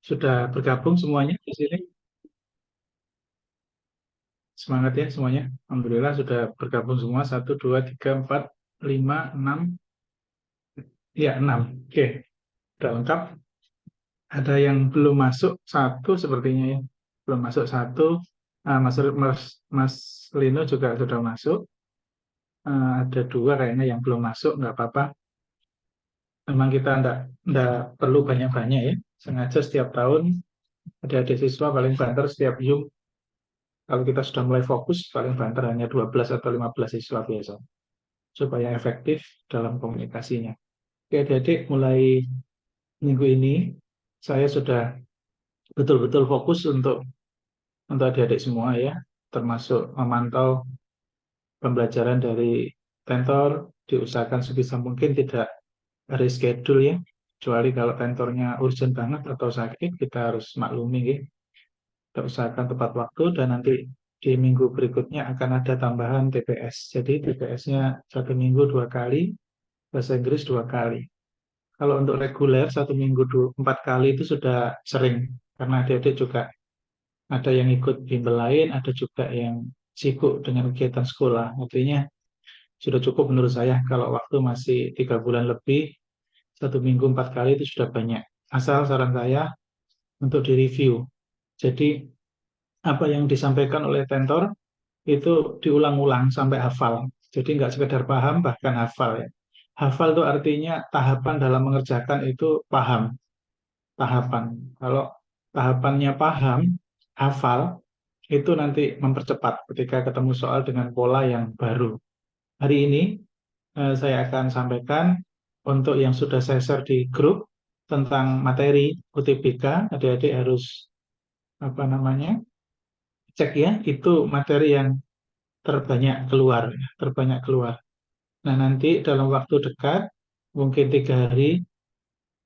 Sudah bergabung semuanya di sini? Semangat ya semuanya. Alhamdulillah sudah bergabung semua. Satu, dua, tiga, empat, lima, enam. Ya, enam. Oke, sudah lengkap. Ada yang belum masuk satu sepertinya ya. Belum masuk satu. Mas Lino juga sudah masuk. Ada dua kayaknya yang belum masuk. Nggak apa-apa. Memang kita nggak perlu banyak-banyak ya. Sengaja setiap tahun adik-adik siswa paling banter setiap Zoom. Kalau kita sudah mulai fokus, paling banter hanya 12 atau 15 siswa biasa, supaya efektif dalam komunikasinya. Oke, adik-adik, mulai minggu ini, saya sudah betul-betul fokus untuk adik-adik semua ya, termasuk memantau pembelajaran dari tentor, diusahakan sebisa mungkin tidak reschedule ya, kecuali kalau tentornya urgent banget atau sakit, kita harus maklumi ya. Kita usahakan tepat waktu dan nanti di minggu berikutnya akan ada tambahan TPS. Jadi TPS-nya satu minggu dua kali, bahasa Inggris dua kali. Kalau untuk reguler satu minggu empat kali itu sudah sering, karena adik-adik juga ada yang ikut bimbel lain, ada juga yang sibuk dengan kegiatan sekolah. Artinya sudah cukup menurut saya kalau waktu masih 3 bulan lebih, satu minggu empat kali itu sudah banyak. Asal saran saya untuk direview. Jadi apa yang disampaikan oleh tentor itu diulang-ulang sampai hafal. Jadi nggak sekedar paham, bahkan hafal ya. Hafal itu artinya tahapan dalam mengerjakan itu paham, tahapan. Kalau tahapannya paham, hafal, itu nanti mempercepat ketika ketemu soal dengan pola yang baru. Hari ini saya akan sampaikan untuk yang sudah saya share di grup tentang materi UTBK, adik-adik harus apa namanya cek ya, itu materi yang terbanyak keluar, ya, terbanyak keluar. Nah, nanti dalam waktu dekat, mungkin 3 hari,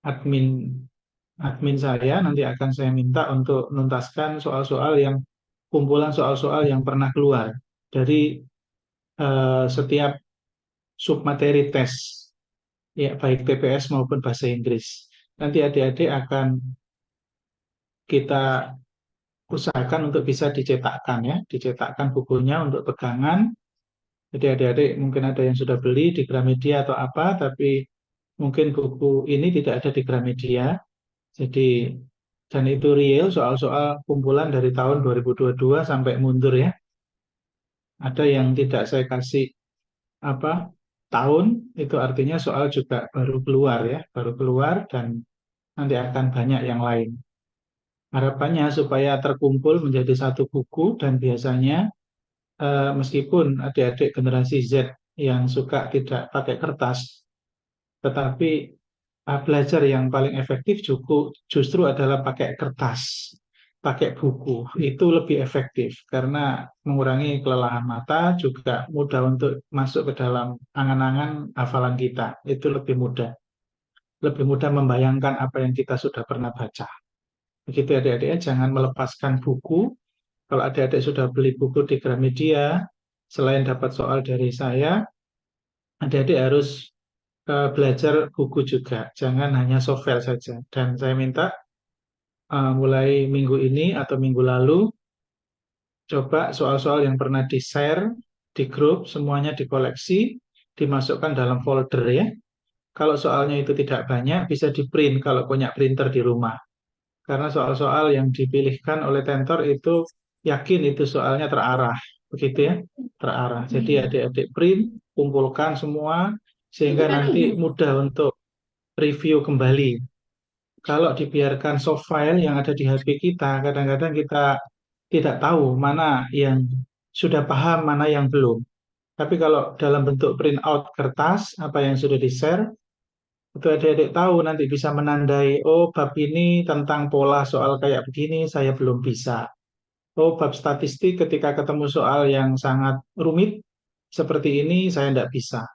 admin admin saya nanti akan saya minta untuk nuntaskan soal-soal yang kumpulan soal-soal yang pernah keluar dari setiap submateri tes, ya baik TPS maupun bahasa Inggris. Nanti adik-adik akan kita usahakan untuk bisa dicetakkan ya, dicetakkan bukunya untuk pegangan. Jadi adik-adik mungkin ada yang sudah beli di Gramedia atau apa, tapi mungkin buku ini tidak ada di Gramedia. Jadi dan itu real soal-soal kumpulan dari tahun 2022 sampai mundur ya. Ada yang tidak saya kasih apa tahun, itu artinya soal juga baru keluar ya, baru keluar dan nanti akan banyak yang lain. Harapannya supaya terkumpul menjadi satu buku dan biasanya meskipun adik-adik generasi Z yang suka tidak pakai kertas, tetapi belajar yang paling efektif justru adalah pakai kertas, pakai buku. Itu lebih efektif karena mengurangi kelelahan mata, juga mudah untuk masuk ke dalam angan-angan hafalan kita. Itu lebih mudah. Lebih mudah membayangkan apa yang kita sudah pernah baca. Begitu adik-adik, ya, jangan melepaskan buku. Kalau adik-adik sudah beli buku di Gramedia, selain dapat soal dari saya, adik-adik harus belajar buku juga, jangan hanya software saja. Dan saya minta mulai minggu ini atau minggu lalu, coba soal-soal yang pernah di-share di grup, semuanya dikoleksi, dimasukkan dalam folder ya. Kalau soalnya itu tidak banyak, bisa di-print kalau punya printer di rumah. Karena soal-soal yang dipilihkan oleh tentor itu yakin itu soalnya terarah, begitu ya, terarah. Jadi adik-adik print, kumpulkan semua, sehingga nanti mudah untuk review kembali. Kalau dibiarkan soft file yang ada di HP kita, kadang-kadang kita tidak tahu mana yang sudah paham, mana yang belum. Tapi kalau dalam bentuk print out kertas, apa yang sudah di-share, itu adik-adik tahu nanti bisa menandai, oh bab ini tentang pola soal kayak begini, saya belum bisa. Oh bab statistik ketika ketemu soal yang sangat rumit, seperti ini saya tidak bisa.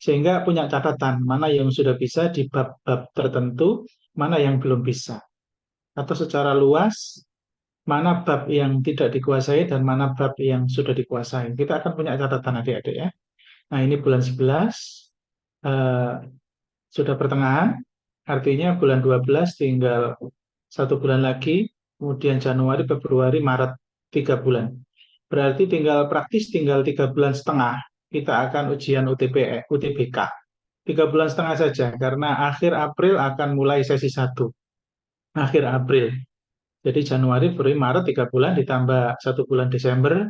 Sehingga punya catatan mana yang sudah bisa di bab-bab tertentu, mana yang belum bisa. Atau secara luas, mana bab yang tidak dikuasai dan mana bab yang sudah dikuasai. Kita akan punya catatan adik-adik ya. Nah ini bulan 11, eh, sudah pertengahan, artinya bulan 12 tinggal 1 bulan lagi, kemudian Januari, Februari, Maret, 3 bulan. Berarti praktis tinggal 3 bulan setengah kita akan ujian UTBK. 3 bulan setengah saja, karena akhir April akan mulai sesi 1. Akhir April. Jadi Januari, Februari, Maret 3 bulan ditambah 1 bulan Desember,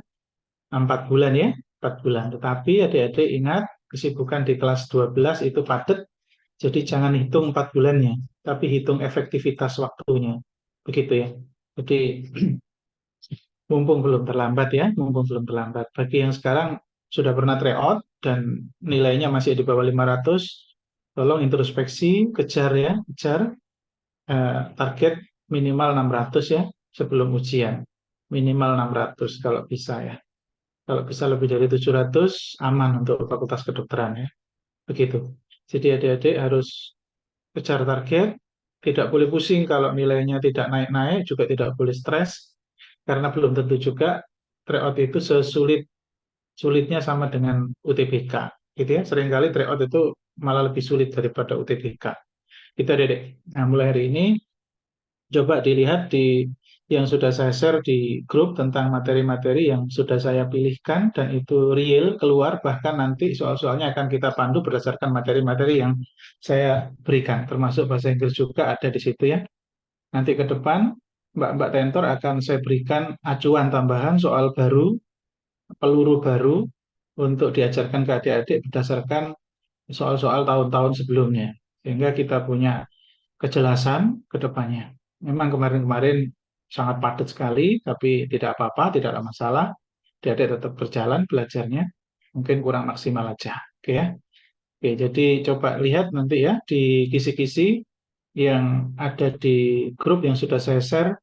4 bulan ya, 4 bulan. Tetapi adik-adik ingat, kesibukan di kelas 12 itu padat, jadi jangan hitung 4 bulannya, tapi hitung efektivitas waktunya. Begitu ya. Jadi mumpung belum terlambat ya, mumpung belum terlambat. Bagi yang sekarang sudah pernah tryout dan nilainya masih di bawah 500, tolong introspeksi, kejar ya, kejar target minimal 600 ya sebelum ujian. Minimal 600 kalau bisa ya. Kalau bisa lebih dari 700, aman untuk Fakultas Kedokteran ya. Begitu. Jadi adik-adik harus kejar target, tidak boleh pusing kalau nilainya tidak naik-naik, juga tidak boleh stres, karena belum tentu juga tryout itu sulitnya sama dengan UTBK. Gitu ya. Seringkali tryout itu malah lebih sulit daripada UTBK. Kita adik-adik. Nah, mulai hari ini coba dilihat di yang sudah saya share di grup tentang materi-materi yang sudah saya pilihkan dan itu real keluar, bahkan nanti soal-soalnya akan kita pandu berdasarkan materi-materi yang saya berikan, termasuk bahasa Inggris juga ada di situ ya. Nanti ke depan Mbak-mbak tentor akan saya berikan acuan tambahan soal baru, peluru baru untuk diajarkan ke adik-adik berdasarkan soal-soal tahun-tahun sebelumnya, sehingga kita punya kejelasan ke depannya. Memang kemarin-kemarin sangat padat sekali, tapi tidak apa-apa, tidak ada masalah. Adik tetap berjalan belajarnya, mungkin kurang maksimal aja. Oke ya. Oke, jadi coba lihat nanti ya di kisi-kisi yang ada di grup yang sudah saya share.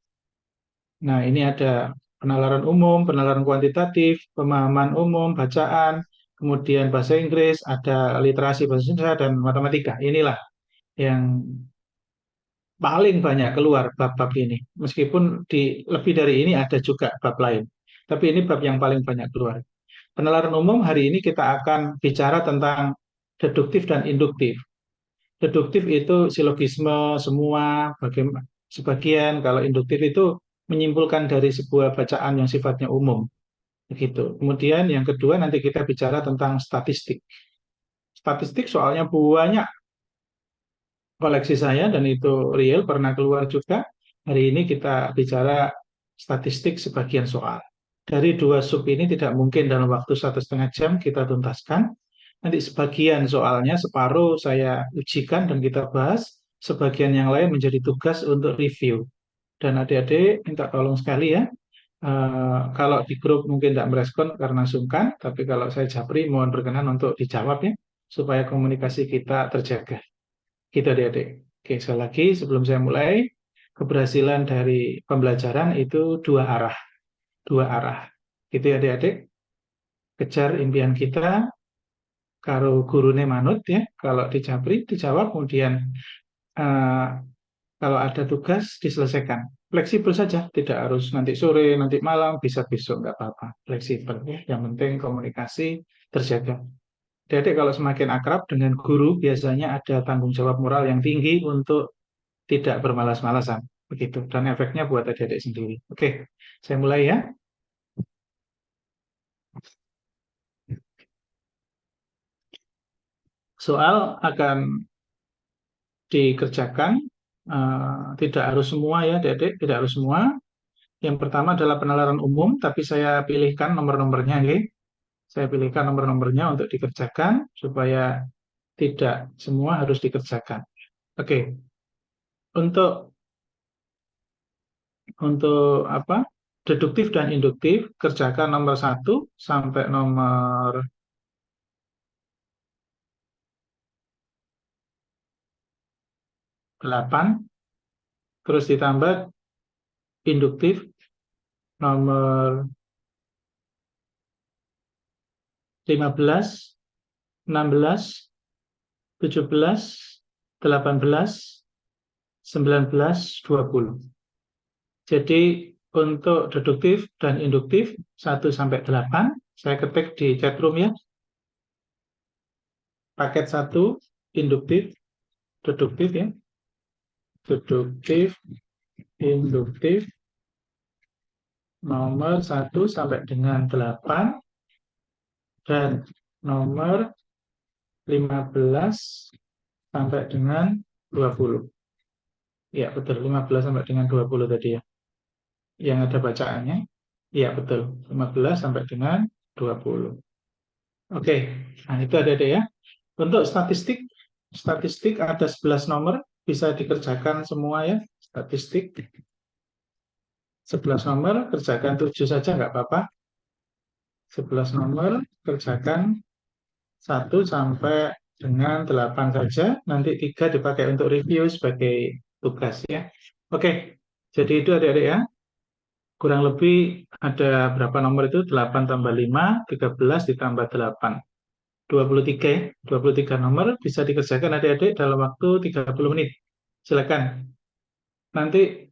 Nah, ini ada penalaran umum, penalaran kuantitatif, pemahaman umum, bacaan, kemudian bahasa Inggris, ada literasi bahasa Indonesia, dan matematika. Inilah yang paling banyak keluar bab-bab ini. Meskipun di lebih dari ini ada juga bab lain. Tapi ini bab yang paling banyak keluar. Penalaran umum hari ini kita akan bicara tentang deduktif dan induktif. Deduktif itu silogisme semua, sebagian. Kalau induktif itu menyimpulkan dari sebuah bacaan yang sifatnya umum. Begitu. Kemudian yang kedua nanti kita bicara tentang statistik. Statistik soalnya banyak koleksi saya dan itu real pernah keluar juga. Hari ini kita bicara statistik sebagian soal. Dari 2 sub ini tidak mungkin dalam waktu 1,5 jam kita tuntaskan. Nanti sebagian soalnya separuh saya ujikan dan kita bahas. Sebagian yang lain menjadi tugas untuk review. Dan adik-adik minta tolong sekali ya. Kalau di grup mungkin tidak merespon karena sungkan, tapi kalau saya japri mohon berkenan untuk dijawab ya, supaya komunikasi kita terjaga. Gitu adik-adik. Oke, sekali lagi sebelum saya mulai, keberhasilan dari pembelajaran itu dua arah. Dua arah. Gitu ya adik-adik. Kejar impian kita, karo gurune manut ya. Kalau dijabri, dijawab, kemudian eh, kalau ada tugas diselesaikan. Fleksibel saja, tidak harus nanti sore, nanti malam, bisa besok, nggak apa-apa. Fleksibel ya. Yang penting komunikasi terjaga. Adik-adik kalau semakin akrab dengan guru, biasanya ada tanggung jawab moral yang tinggi untuk tidak bermalas-malasan. Begitu. Dan efeknya buat adik-adik sendiri. Oke, saya mulai ya. Soal akan dikerjakan, tidak harus semua ya adik-adik, tidak harus semua. Yang pertama adalah penalaran umum, tapi saya pilihkan nomor-nomornya. Okay? Saya pilihkan nomor-nomornya untuk dikerjakan, supaya tidak semua harus dikerjakan. Oke, untuk apa? Deduktif dan induktif, kerjakan nomor 1 sampai nomor 8, terus ditambah induktif nomor 15, 16, 17, 18, 19, 20. Jadi untuk deduktif dan induktif 1 sampai 8, saya ketik di chatroom ya. Paket 1 induktif, deduktif ya. Deduktif induktif nomor 1 sampai dengan 8 dan nomor 15 sampai dengan 20. Ya, betul. 15 sampai dengan 20 tadi ya. Yang ada bacaannya. Ya, betul. 15 sampai dengan 20. Oke, nah itu ada ya. Untuk statistik, statistik ada 11 nomor, bisa dikerjakan semua ya. Statistik 11 nomor, kerjakan 7 saja nggak apa-apa. 11 nomor, kerjakan 1 sampai dengan 8 saja. Nanti 3 dipakai untuk review sebagai tugas ya. Oke, jadi itu adik-adik ya. Kurang lebih ada berapa nomor itu? 8 tambah 5, 13 ditambah 8. 23 ya. 23 nomor bisa dikerjakan adik-adik dalam waktu 30 menit. Silakan. Nanti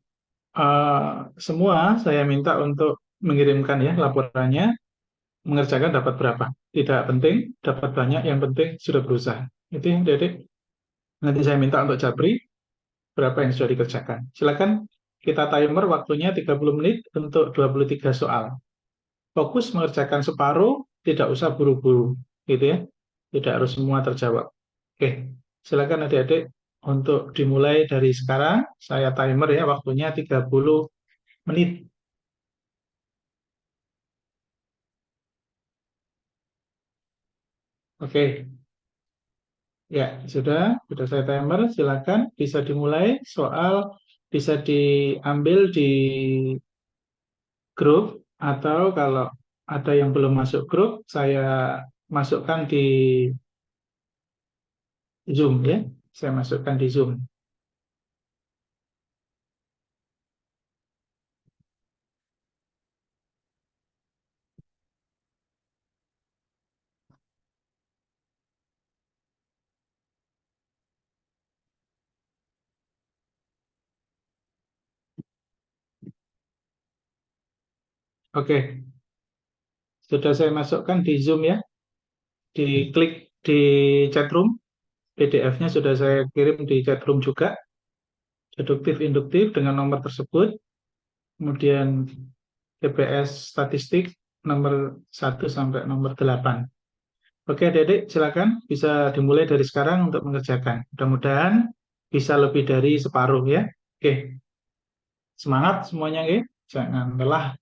semua saya minta untuk mengirimkan ya laporannya, mengerjakan dapat berapa. Tidak penting dapat banyak, yang penting sudah berusaha. Itu ya adik-adik. Nanti saya minta untuk Japri berapa yang sudah dikerjakan. Silakan, kita timer waktunya 30 menit untuk 23 soal. Fokus mengerjakan separuh, tidak usah buru-buru, gitu ya. Tidak harus semua terjawab. Oke, silakan adik-adik untuk dimulai dari sekarang. Saya timer ya, waktunya 30 menit. Oke, ya sudah saya timer. Silakan bisa dimulai. Soal bisa diambil di grup atau kalau ada yang belum masuk grup, saya masukkan di Zoom ya. Saya masukkan di Zoom. Oke, sudah saya masukkan di Zoom ya. Diklik di chat room. PDF-nya sudah saya kirim di chat room juga. Deduktif induktif dengan nomor tersebut. Kemudian TPS statistik nomor 1 sampai nomor 8. Oke, Dedek, silakan bisa dimulai dari sekarang untuk mengerjakan. Mudah-mudahan bisa lebih dari separuh ya. Oke, semangat semuanya ya. Jangan lelah.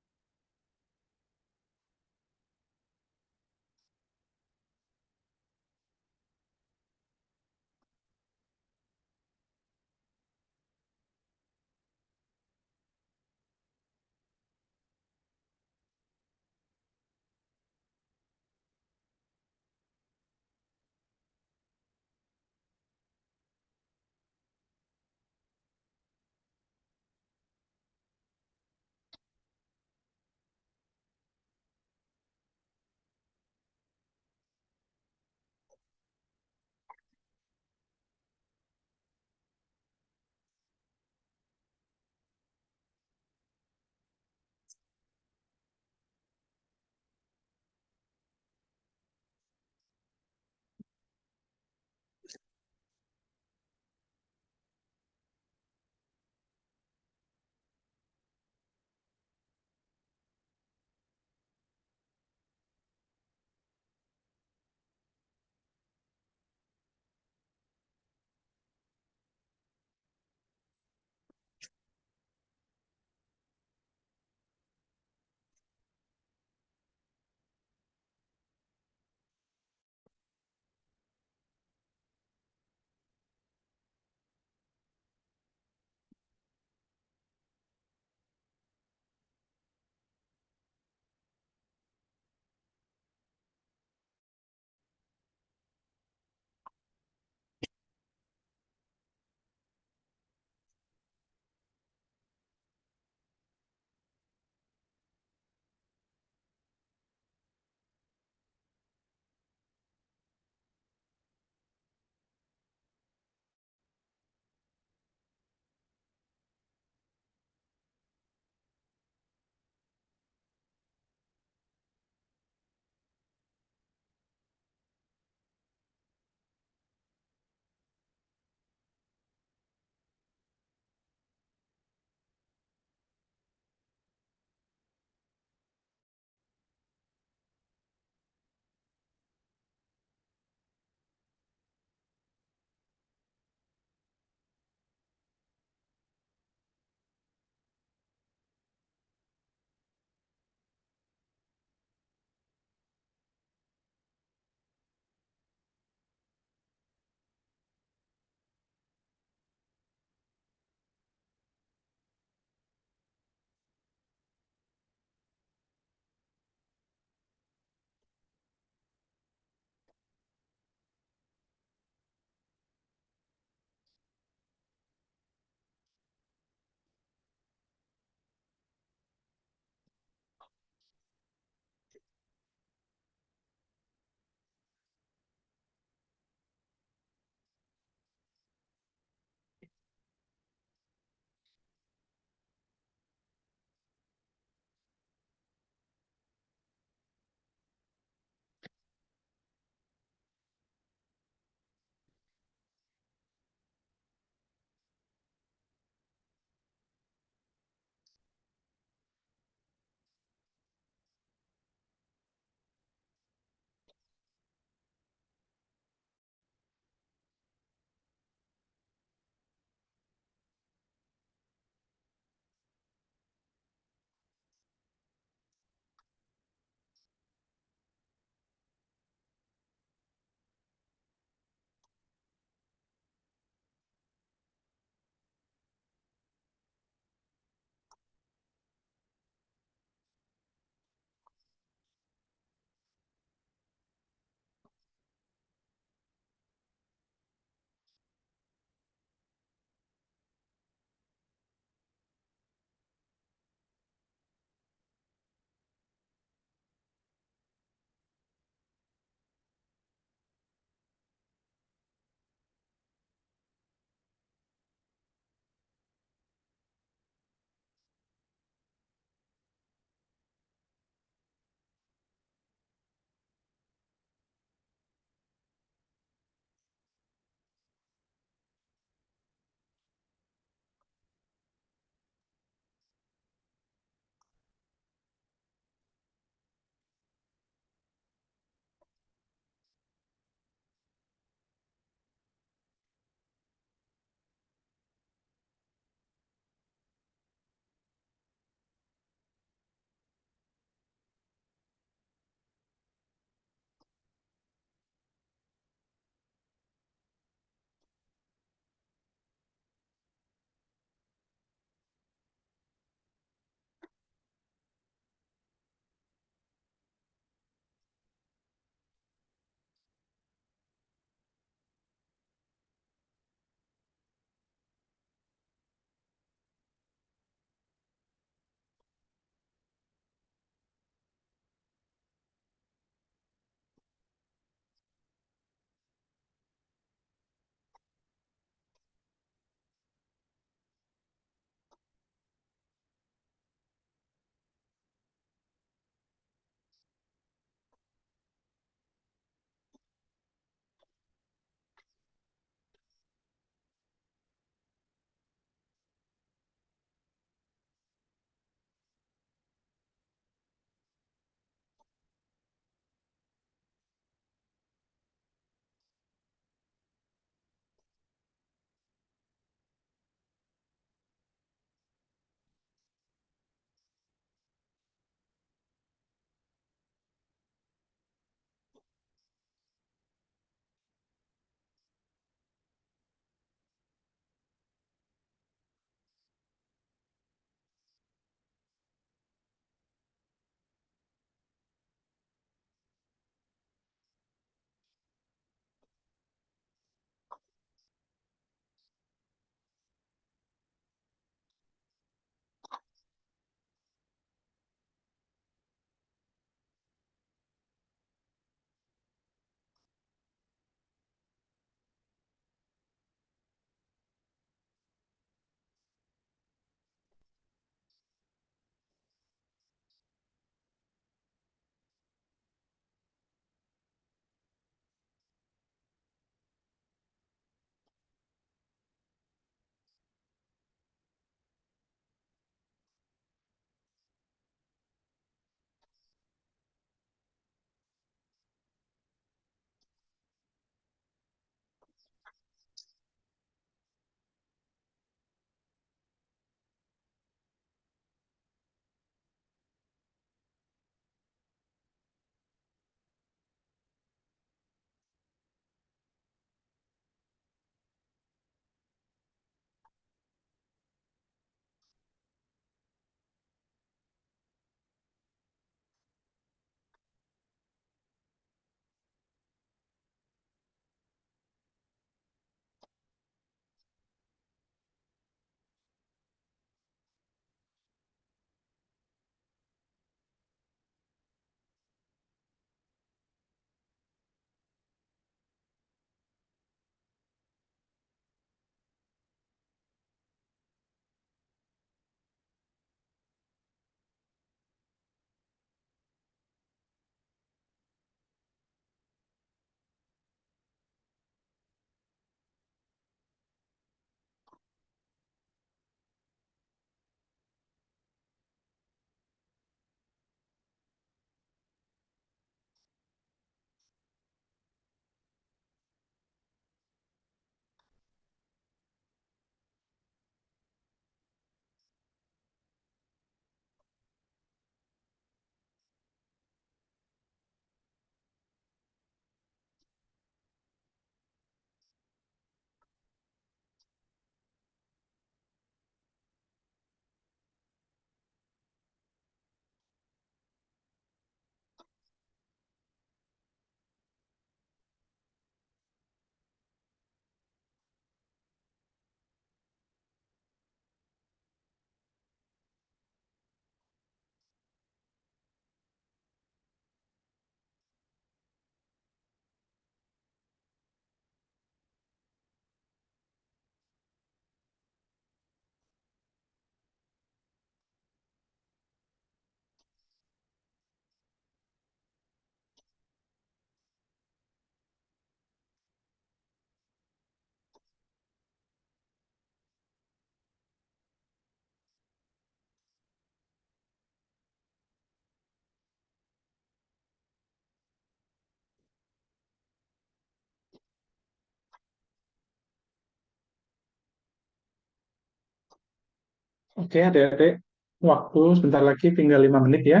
Oke, adik-adik, waktu sebentar lagi tinggal 5 menit ya.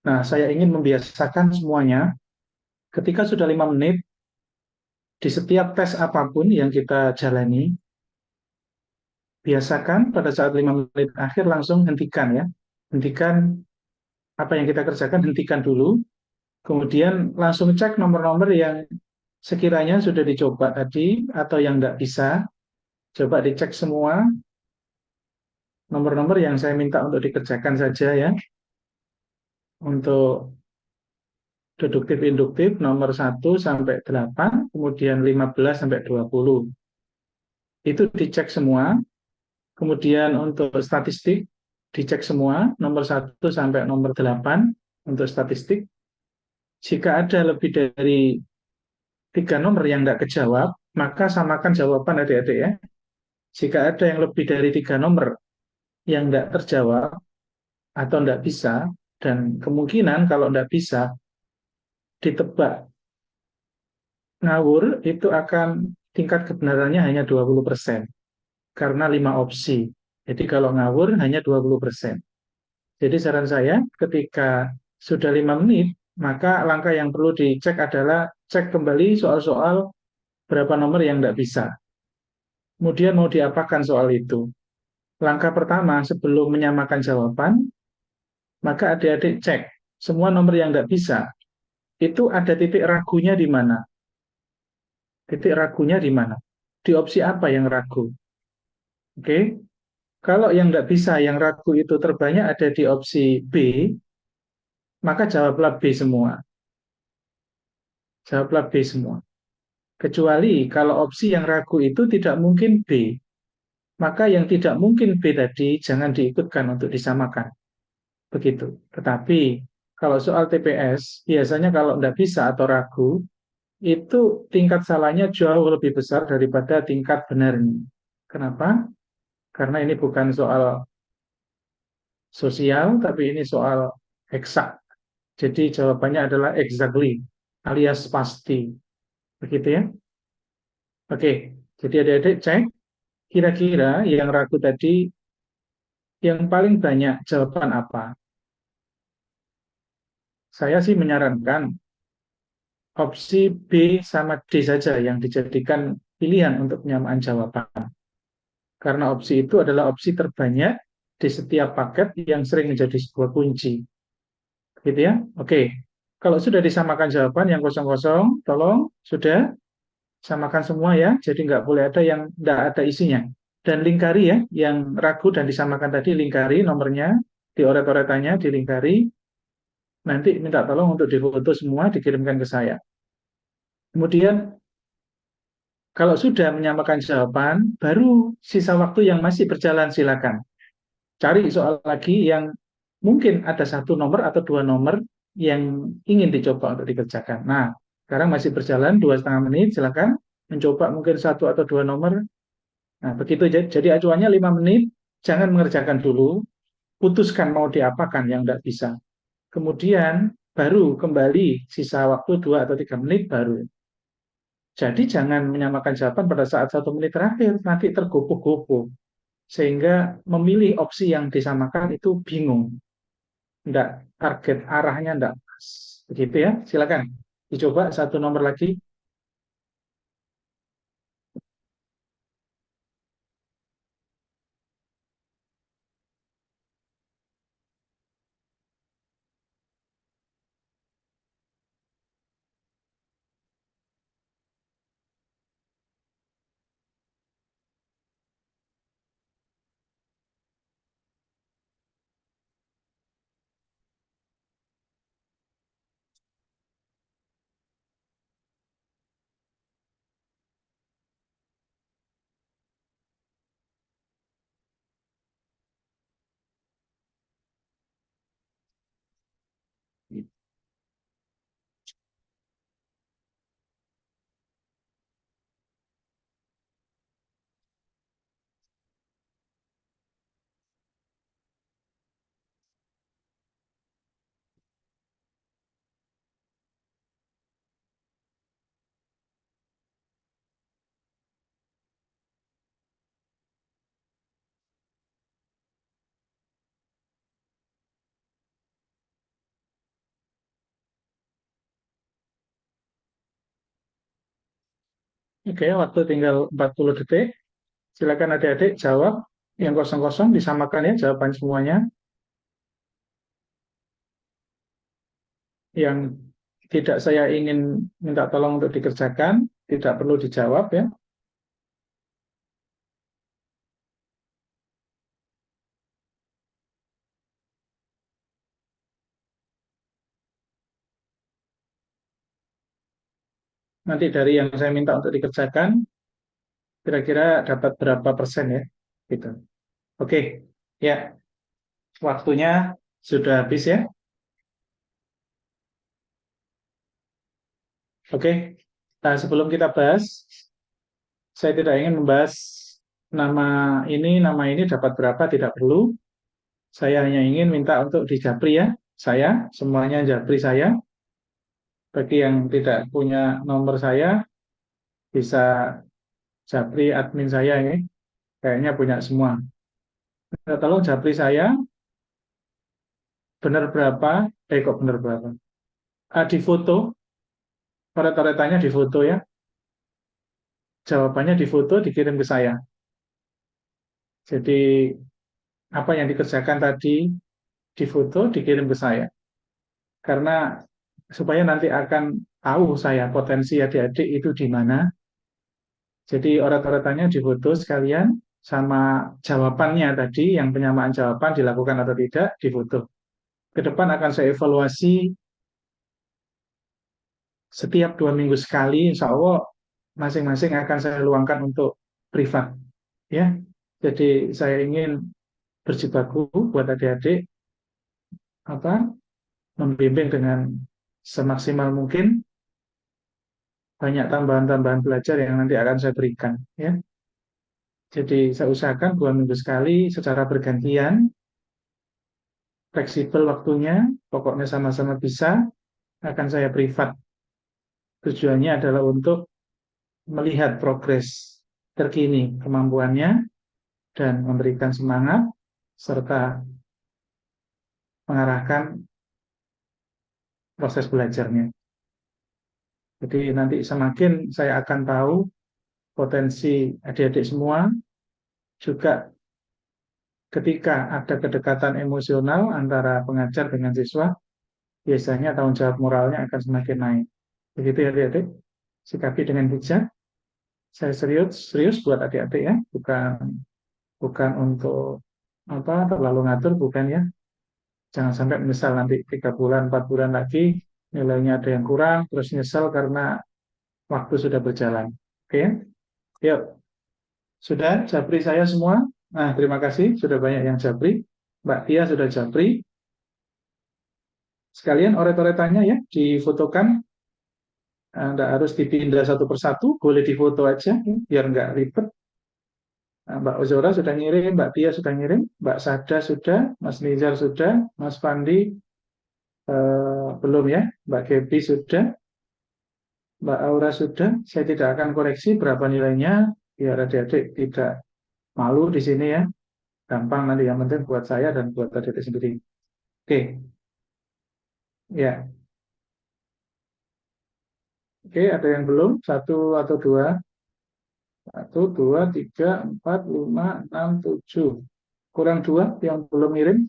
Nah, saya ingin membiasakan semuanya. Ketika sudah 5 menit, di setiap tes apapun yang kita jalani, biasakan pada saat 5 menit akhir langsung hentikan ya. Hentikan apa yang kita kerjakan, hentikan dulu. Kemudian langsung cek nomor-nomor yang sekiranya sudah dicoba tadi atau yang tidak bisa. Coba dicek semua nomor-nomor yang saya minta untuk dikerjakan saja ya. Untuk deduktif induktif nomor 1 sampai 8, kemudian 15 sampai 20. Itu dicek semua. Kemudian untuk statistik dicek semua nomor 1 sampai nomor 8 untuk statistik. Jika ada lebih dari 3 nomor yang tidak kejawab, maka samakan jawaban adik-adik ya. Jika ada yang lebih dari 3 nomor yang tidak terjawab atau tidak bisa, dan kemungkinan kalau tidak bisa ditebak ngawur, itu akan tingkat kebenarannya hanya 20% karena 5 opsi. Jadi kalau ngawur hanya 20%. Jadi saran saya ketika sudah 5 menit, maka langkah yang perlu dicek adalah cek kembali soal-soal berapa nomor yang tidak bisa. Kemudian mau diapakan soal itu? Langkah pertama sebelum menyamakan jawaban, maka adik-adik cek semua nomor yang tidak bisa. Itu ada titik ragunya di mana? Titik ragunya di mana? Di opsi apa yang ragu? Oke, kalau yang tidak bisa, yang ragu itu terbanyak ada di opsi B, maka jawablah B semua. Jawablah B semua. Kecuali kalau opsi yang ragu itu tidak mungkin B, maka yang tidak mungkin B tadi jangan diikutkan untuk disamakan. Begitu. Tetapi kalau soal TPS, biasanya kalau tidak bisa atau ragu, itu tingkat salahnya jauh lebih besar daripada tingkat benarnya. Kenapa? Karena ini bukan soal sosial, tapi ini soal eksak. Jadi jawabannya adalah exactly, alias pasti. Begitu ya? Oke, jadi adik-adik cek, kira-kira yang ragu tadi, yang paling banyak jawaban apa? Saya sih menyarankan opsi B sama D saja yang dijadikan pilihan untuk penyamaan jawaban. Karena opsi itu adalah opsi terbanyak di setiap paket yang sering menjadi sebuah kunci. Gitu ya? Oke. Kalau sudah disamakan jawaban yang kosong-kosong, tolong sudah samakan semua ya. Jadi nggak boleh ada yang nggak ada isinya. Dan lingkari ya, yang ragu dan disamakan tadi lingkari nomornya, dioret-oretannya, dilingkari. Nanti minta tolong untuk difoto semua, dikirimkan ke saya. Kemudian kalau sudah menyamakan jawaban, baru sisa waktu yang masih berjalan silakan. Cari soal lagi yang mungkin ada 1 nomor atau 2 nomor yang ingin dicoba untuk dikerjakan. Nah, sekarang masih berjalan 2,5 menit, silakan mencoba mungkin 1 atau 2 nomor. Nah, begitu. Jadi acuannya 5 menit, jangan mengerjakan dulu, putuskan mau diapakan yang tidak bisa. Kemudian baru kembali sisa waktu 2 atau 3 menit baru. Jadi jangan menyamakan jawaban pada saat 1 menit terakhir, nanti tergopoh-gopoh. Sehingga memilih opsi yang disamakan itu bingung. Enggak, target arahnya enggak pas. Begitu ya, silakan. Dicoba 1 nomor lagi. Oke, waktu tinggal 40 detik. Silakan adik-adik jawab. Yang kosong-kosong disamakan ya jawaban semuanya. Yang tidak saya ingin minta tolong untuk dikerjakan, tidak perlu dijawab ya. Nanti dari yang saya minta untuk dikerjakan, kira-kira dapat berapa persen ya. Gitu. Oke, ya waktunya sudah habis ya. Oke, nah, sebelum kita bahas, saya tidak ingin membahas nama ini dapat berapa, tidak perlu. Saya hanya ingin minta untuk dijapri ya. Saya, semuanya japri saya. Bagi yang tidak punya nomor saya, bisa japri admin saya ini. Kayaknya punya semua. Nah, tolong japri saya, benar berapa, kok benar berapa. Di foto, coret-coretannya di foto ya. Jawabannya di foto, dikirim ke saya. Jadi, apa yang dikerjakan tadi di foto, dikirim ke saya. Karena supaya nanti akan tahu saya potensi adik-adik itu di mana. Jadi orat-oratannya difoto sekalian sama jawabannya tadi, yang penyamaan jawaban dilakukan atau tidak, difoto. Ke depan akan saya evaluasi setiap 2 minggu sekali, insya Allah masing-masing akan saya luangkan untuk privat. Ya, jadi saya ingin berjibaku buat adik-adik apa membimbing dengan semaksimal mungkin, banyak tambahan-tambahan belajar yang nanti akan saya berikan. Ya, jadi saya usahakan 2 minggu sekali secara bergantian, fleksibel waktunya, pokoknya sama-sama bisa, akan saya privat. Tujuannya adalah untuk melihat progres terkini kemampuannya dan memberikan semangat serta mengarahkan proses belajarnya. Jadi nanti semakin saya akan tahu potensi adik-adik semua, juga ketika ada kedekatan emosional antara pengajar dengan siswa, biasanya tanggung jawab moralnya akan semakin naik. Begitu ya adik-adik, sikapi dengan bijak. Saya serius serius buat adik-adik ya, bukan bukan untuk terlalu ngatur, bukan ya. Jangan sampai menyesal nanti 3 bulan 4 bulan lagi nilainya ada yang kurang, terus nyesal karena waktu sudah berjalan. Oke, yuk, sudah japri saya semua. Nah, terima kasih sudah banyak yang japri. Mbak Tia sudah japri. Sekalian oret-oretannya ya difotokan. Nggak harus dipindah satu persatu, boleh difoto aja biar nggak ribet. Nah, Mbak Ozora sudah ngirim, Mbak Tia sudah ngirim, Mbak Sada sudah, Mas Nizar sudah, Mas Fandi belum ya, Mbak Gebi sudah, Mbak Aura sudah. Saya tidak akan koreksi berapa nilainya, biar adik-adik tidak malu di sini ya. Gampang nanti, yang penting buat saya dan buat adik-adik sendiri. Oke, ya. Oke, ada yang belum? Satu atau dua? Satu, dua, tiga, empat, lima, enam, tujuh. Kurang dua yang belum ngirim.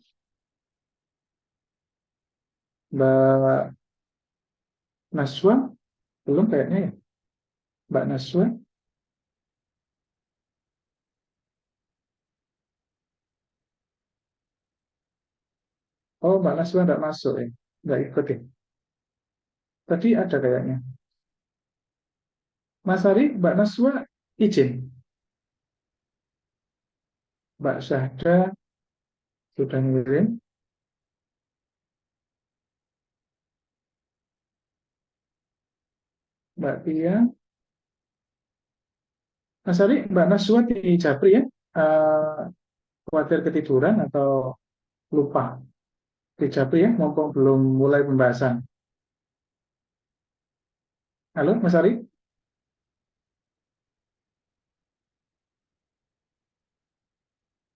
Mbak Naswa, belum kayaknya ya. Mbak Naswa. Oh, Mbak Naswa enggak masuk ya. Enggak ikut ya. Tadi ada kayaknya. Mas Ari, Mbak Naswa izin. Mbak Syahda sudah ngirim. Mbak Tia. Mas Ari, Mbak Naswa di Japri ya. Eh, Khawatir ketiduran atau lupa di Japri ya, mumpung belum mulai pembahasan. Halo, Mas Ari?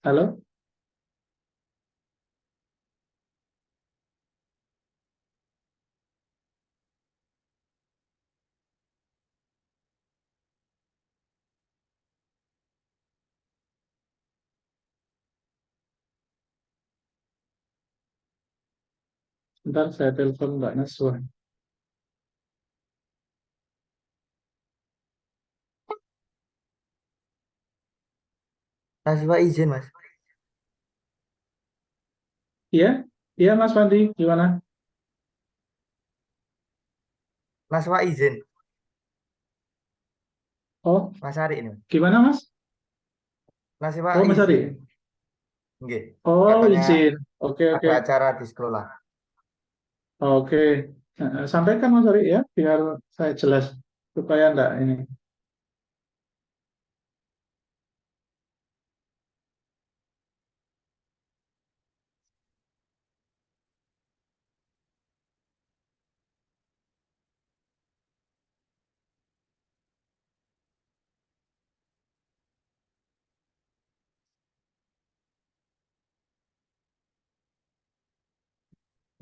Halo? Ntar saya telepon Mbak Naswa. Mahasiswa izin, Mas. Iya, iya Mas Fandi, gimana? Mahasiswa izin. Oh, Mas Ari ini. gimana Mas? Mahasiswa Oh, Mas izin. Ari. Nggih. Oh, Katanya izin. Oke, ada oke. acara di sekolah. Oke. Sampaikan Mas Ari ya, biar saya jelas supaya enggak ini.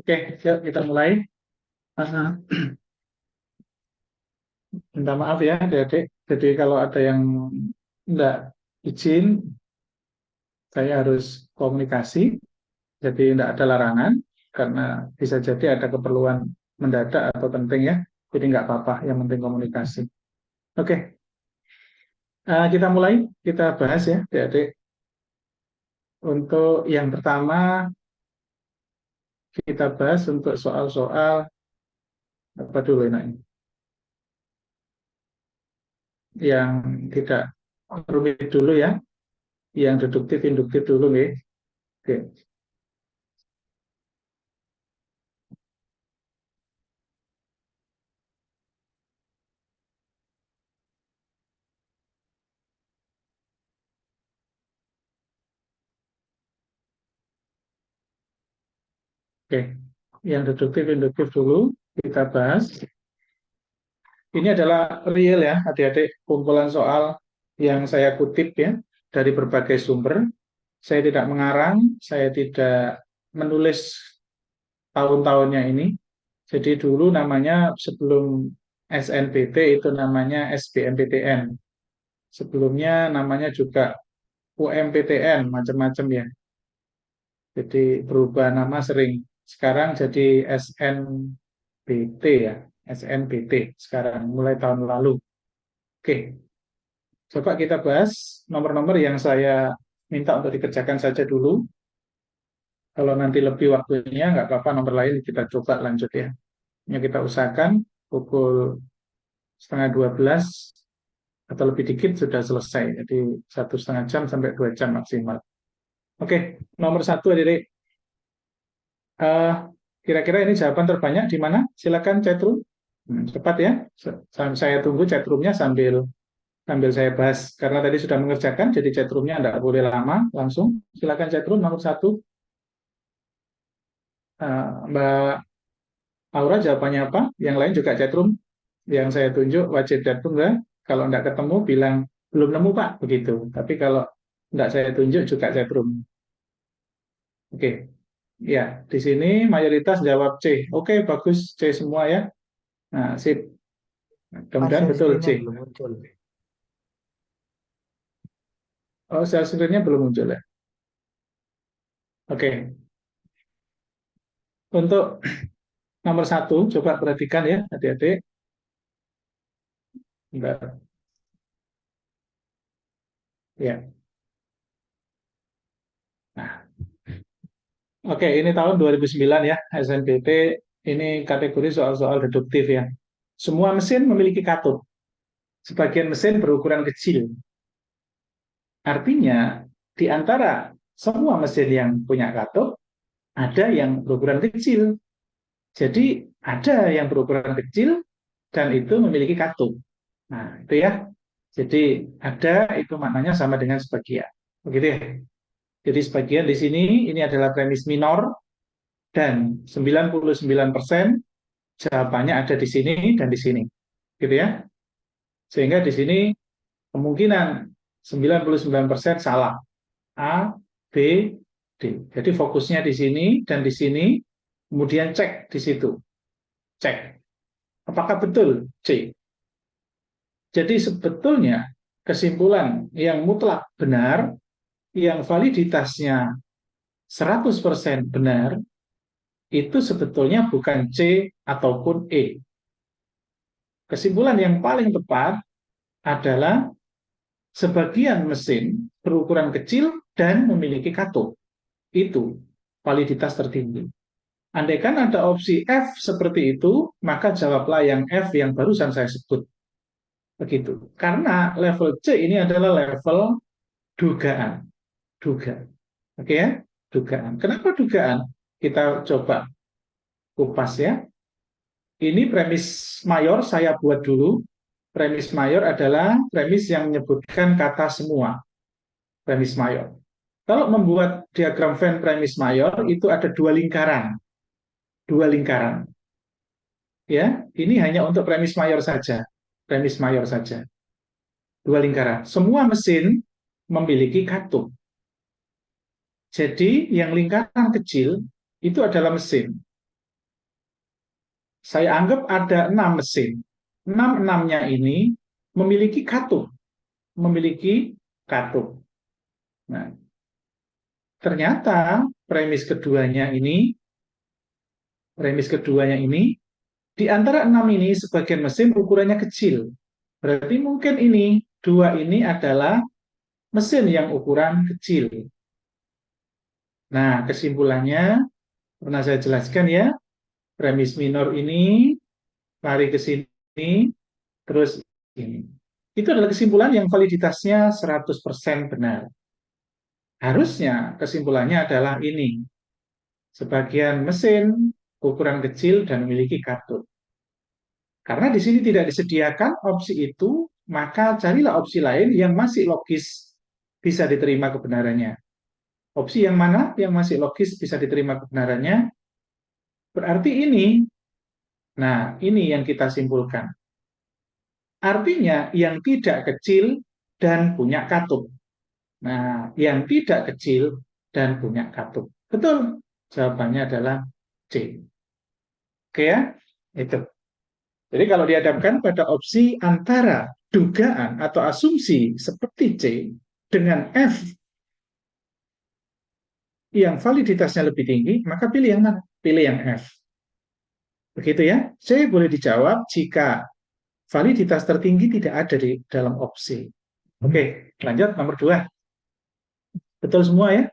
Oke, yuk kita mulai. Ah, minta maaf ya, adik-adik. Jadi kalau ada yang enggak izin, saya harus komunikasi. Jadi tidak ada larangan karena bisa jadi ada keperluan mendadak atau penting ya. Jadi nggak apa-apa, yang penting komunikasi. Oke, kita mulai, kita bahas ya, adik-adik. Untuk yang pertama, kita bahas untuk soal-soal apa dulu ini, yang tidak rumit dulu ya, yang deduktif, induktif dulu nih. Oke, oke. Yang deduktif, induktif dulu kita bahas. Ini adalah real ya, adik-adik, kumpulan soal yang saya kutip ya dari berbagai sumber. Saya tidak mengarang, saya tidak menulis tahun-tahunnya ini. Jadi dulu namanya sebelum SNBT itu namanya SBMPTN. Sebelumnya namanya juga UMPTN, macam-macam ya. Jadi berubah nama sering. Sekarang jadi SNBT ya, SNBT sekarang mulai tahun lalu. Oke, coba kita bahas nomor-nomor yang saya minta untuk dikerjakan saja dulu. Kalau nanti lebih waktunya, nggak apa-apa, nomor lain kita coba lanjut ya. Ini kita usahakan pukul setengah 12 atau lebih dikit sudah selesai. Jadi 1,5 jam sampai 2 jam maksimal. Oke, nomor satu adik-adik. Eh, Kira-kira ini jawaban terbanyak di mana? Silakan chatroom. Cepat ya. Saya tunggu chatroomnya sambil sambil saya bahas. Karena tadi sudah mengerjakan, jadi chatroomnya tidak boleh lama. Langsung silakan chatroom nomor satu. Mbak Aura jawabannya apa? Yang lain juga chatroom. Yang saya tunjuk wajib chatroom ya. Kalau tidak ketemu bilang belum nemu Pak begitu. Tapi kalau tidak saya tunjuk juga chatroom. Oke, ya di sini mayoritas jawab C. Oke, bagus C semua ya. Nah, sip. Mas, Kemudian share betul screen-nya C. belum muncul. Oh, share screen-nya belum muncul ya. Oke, untuk nomor satu coba perhatikan ya, adik-adik. Bentar. Ya. Nah, oke, ini tahun 2009 ya, SNBT ini kategori soal-soal deduktif ya. Semua mesin memiliki katup. Sebagian mesin berukuran kecil. Artinya, di antara semua mesin yang punya katup, ada yang berukuran kecil. Jadi, ada yang berukuran kecil dan itu memiliki katup. Nah, itu ya. Jadi, ada itu maknanya sama dengan sebagian. Begitu ya. Jadi, sebagian di sini ini adalah premis minor dan 99% jawabannya ada di sini dan di sini. Gitu ya. Sehingga di sini kemungkinan 99% salah. A, B, D. Jadi fokusnya di sini dan di sini, kemudian cek di situ. Cek. Apakah betul C? Jadi sebetulnya kesimpulan yang mutlak benar, yang validitasnya 100% benar, itu sebetulnya bukan C ataupun E. Kesimpulan yang paling tepat adalah sebagian mesin berukuran kecil dan memiliki katup. Itu validitas tertinggi. Andaikan ada opsi F seperti itu, maka jawablah yang F yang barusan saya sebut. Begitu. Karena level C ini adalah level dugaan. Duga. Oke ya? Dugaan. Kenapa dugaan? Kita coba kupas ya. Ini premis mayor saya buat dulu. Premis mayor adalah premis yang menyebutkan kata semua. Premis mayor. Kalau membuat diagram Venn premis mayor itu ada dua lingkaran. Dua lingkaran. Ya, ini hanya untuk premis mayor saja. Premis mayor saja. Dua lingkaran. Semua mesin memiliki katup. Jadi yang lingkaran kecil itu adalah mesin. Saya anggap ada 6 mesin. 6-6-nya ini memiliki katup. Memiliki katup. Nah, ternyata premis keduanya ini di antara 6 ini sebagian mesin ukurannya kecil. Berarti mungkin ini, 2 ini adalah mesin yang ukuran kecil. Nah, kesimpulannya pernah saya jelaskan ya, premis minor ini lari ke sini, terus ini. Itu adalah kesimpulan yang validitasnya 100% benar. Harusnya kesimpulannya adalah ini. Sebagian mesin ukuran kecil dan memiliki katup. Karena di sini tidak disediakan opsi itu, maka carilah opsi lain yang masih logis bisa diterima kebenarannya. Opsi yang mana yang masih logis bisa diterima kebenarannya? Berarti ini. Nah, ini yang kita simpulkan. Artinya yang tidak kecil dan punya katup. Nah, yang tidak kecil dan punya katup. Betul? Jawabannya adalah C. Oke ya? Itu. Jadi kalau dihadapkan pada opsi antara dugaan atau asumsi seperti C dengan F yang validitasnya lebih tinggi, maka pilih yang mana? Pilih yang F. Begitu ya. C boleh dijawab jika validitas tertinggi tidak ada di dalam opsi. Oke, lanjut nomor 2. Betul semua ya?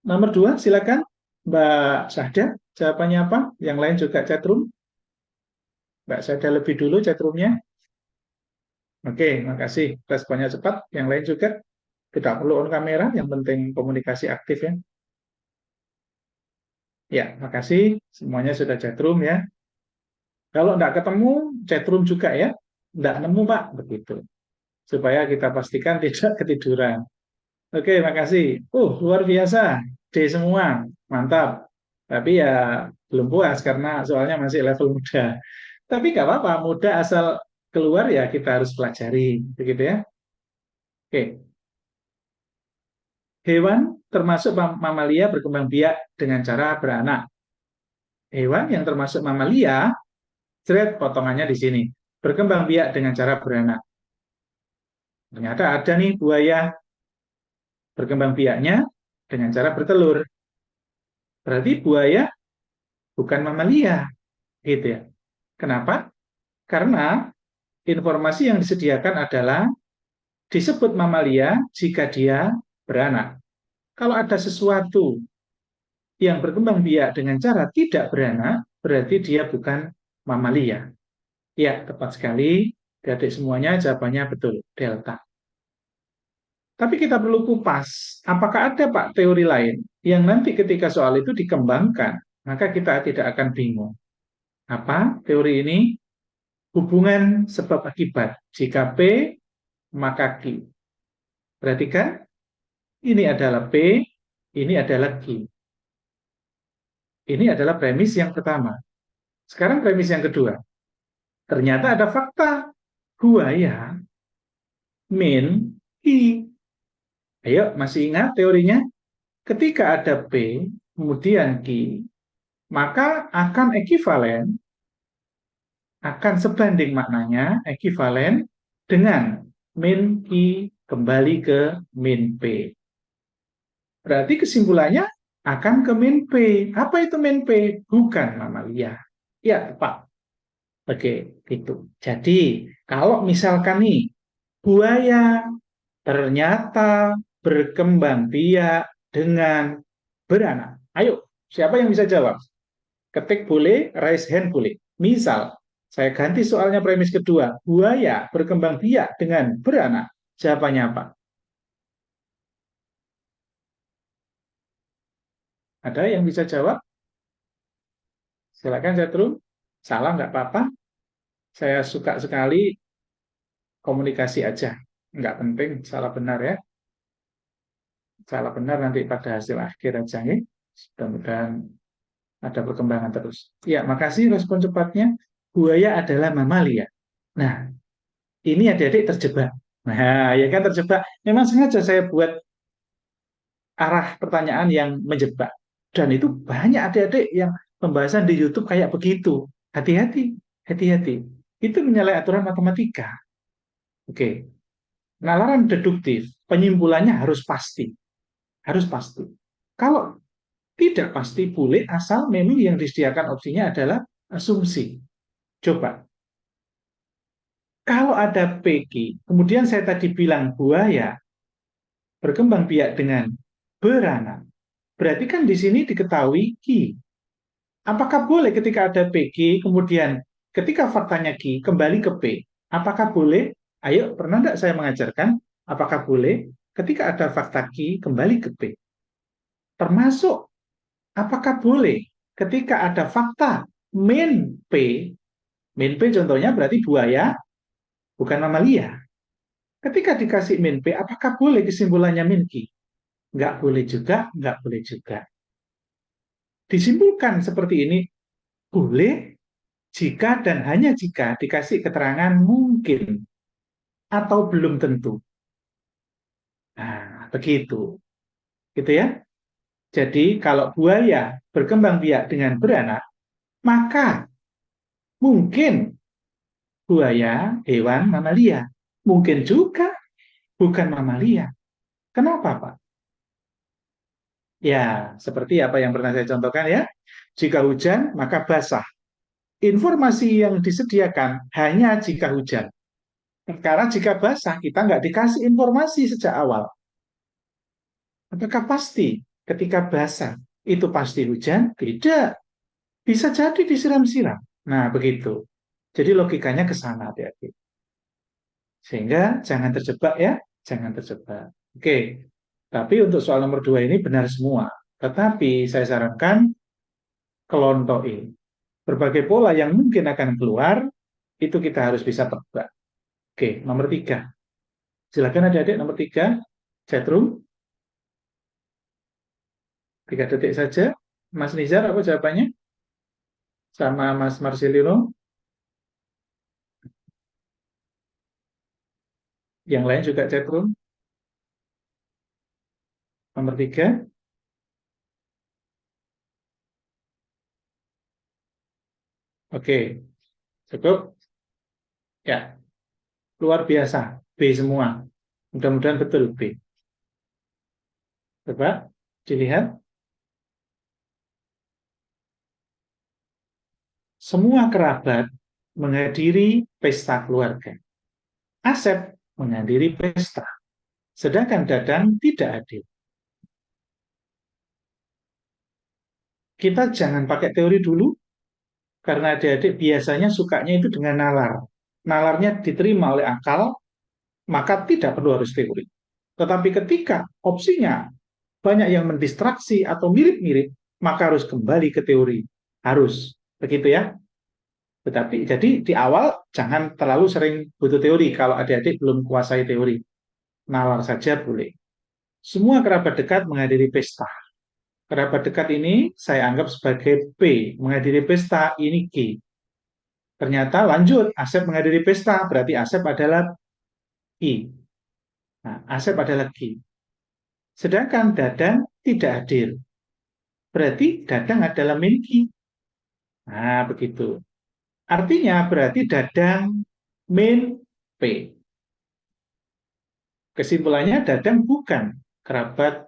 Nomor 2, silakan Mbak Syahda. Jawabannya apa? Yang lain juga chatroom. Mbak Syahda lebih dulu chatroomnya. Oke, makasih. Responnya cepat. Yang lain juga. Tidak perlu on kamera, yang penting komunikasi aktif ya. Ya, makasih. Semuanya sudah chatroom ya. Kalau tidak ketemu, chatroom juga ya. Tidak nemu, Pak. Begitu. Supaya kita pastikan tidak ketiduran. Oke, makasih. Luar biasa. D semua. Mantap. Tapi ya belum puas karena soalnya masih level muda. Tapi nggak apa-apa, muda asal keluar ya kita harus pelajari. Begitu ya. Oke. Hewan termasuk mamalia berkembang biak dengan cara beranak. Hewan yang termasuk mamalia, thread potongannya di sini. Berkembang biak dengan cara beranak. Ternyata ada nih buaya berkembang biaknya dengan cara bertelur. Berarti buaya bukan mamalia, gitu ya. Kenapa? Karena informasi yang disediakan adalah disebut mamalia jika dia beranak. Kalau ada sesuatu yang berkembang biak dengan cara tidak beranak, berarti dia bukan mamalia. Ya, tepat sekali. Adik semuanya jawabannya betul, delta. Tapi kita perlu kupas, apakah ada Pak teori lain yang nanti ketika soal itu dikembangkan, maka kita tidak akan bingung. Apa teori ini? Hubungan sebab akibat. Jika P, maka Q. Perhatikan, ini adalah P, ini adalah Q. Ini adalah premis yang pertama. Sekarang premis yang kedua. Ternyata ada fakta. Buaya min Q. Ayo, masih ingat teorinya? Ketika ada P, kemudian Q, maka akan ekivalen, akan sebanding maknanya, ekivalen dengan min Q kembali ke min P. Berarti kesimpulannya akan ke min P. Apa itu min P? Bukan mamalia. Ya, tepat. Oke, itu. Jadi, kalau misalkan nih, buaya ternyata berkembang biak dengan beranak. Ayo, siapa yang bisa jawab? Ketik boleh, raise hand boleh. Misal, saya ganti soalnya premis kedua. Buaya berkembang biak dengan beranak. Jawabannya apa? Ada yang bisa jawab? Silakan Setrum. Salah nggak apa-apa. Saya suka sekali komunikasi aja. Nggak penting salah benar ya. Salah benar nanti pada hasil akhir aja nih. Mudah-mudahan ada perkembangan terus. Ya, makasih respon cepatnya. Buaya adalah mamalia. Nah, ini adik-adik terjebak. Nah, ya kan terjebak. Memang sengaja saya buat arah pertanyaan yang menjebak. Dan itu banyak adik-adik yang pembahasan di YouTube kayak begitu. Hati-hati, hati-hati. Itu menyalahi aturan matematika. Oke. Nalar deduktif, penyimpulannya harus pasti. Harus pasti. Kalau tidak pasti boleh asal memang yang disediakan opsinya adalah asumsi. Coba, kalau ada PQ, kemudian saya tadi bilang buaya berkembang biak dengan beranak, berarti kan di sini diketahui Q. Apakah boleh ketika ada PQ, kemudian ketika faktanya Q kembali ke P? Apakah boleh? Ayo, pernah tidak saya mengajarkan? Apakah boleh ketika ada fakta Q kembali ke P? Termasuk apakah boleh ketika ada fakta min P contohnya berarti buaya, bukan mamalia. Ketika dikasih min P, apakah boleh kesimpulannya min Q? Nggak boleh juga, nggak boleh juga. Disimpulkan seperti ini, boleh jika dan hanya jika dikasih keterangan mungkin atau belum tentu. Nah, begitu. Gitu ya. Jadi kalau buaya berkembang biak dengan beranak, maka mungkin buaya hewan mamalia. Mungkin juga bukan mamalia. Kenapa, Pak? Ya, seperti apa yang pernah saya contohkan ya. Jika hujan, maka basah. Informasi yang disediakan hanya jika hujan. Karena jika basah, kita nggak dikasih informasi sejak awal. Apakah pasti ketika basah itu pasti hujan? Tidak. Bisa jadi disiram-siram. Nah, begitu. Jadi logikanya ke sana, hati-hati. Sehingga jangan terjebak ya, jangan terjebak. Oke, tapi untuk soal nomor 2 ini benar semua. Tetapi saya sarankan kelontoin. Berbagai pola yang mungkin akan keluar, itu kita harus bisa tebak. Oke, nomor 3. Silakan adik-adik nomor 3. Chatroom, 3 detik saja. Mas Nizar, apa jawabannya? Sama Mas Marcelino. Yang lain juga chatroom. Nomor 3. Oke, cukup. Ya, luar biasa. B semua. Mudah-mudahan betul B. Coba dilihat. Semua kerabat menghadiri pesta keluarga. Asep menghadiri pesta. Sedangkan Dadang tidak hadir. Kita jangan pakai teori dulu, karena adik-adik biasanya sukanya itu dengan nalar. Nalarnya diterima oleh akal, maka tidak perlu harus teori. Tetapi ketika opsinya banyak yang mendistraksi atau mirip-mirip, maka harus kembali ke teori. Harus. Begitu ya. Tetapi jadi di awal jangan terlalu sering butuh teori kalau adik-adik belum kuasai teori. Nalar saja boleh. Semua kerabat dekat menghadiri pesta. Kerabat dekat ini saya anggap sebagai P. Menghadiri pesta ini G. Ternyata lanjut, Asep menghadiri pesta, berarti Asep adalah I. Nah, Asep adalah G. Sedangkan Dadang tidak hadir. Berarti Dadang adalah min G. Nah, begitu. Artinya berarti Dadang min P. Kesimpulannya Dadang bukan kerabat.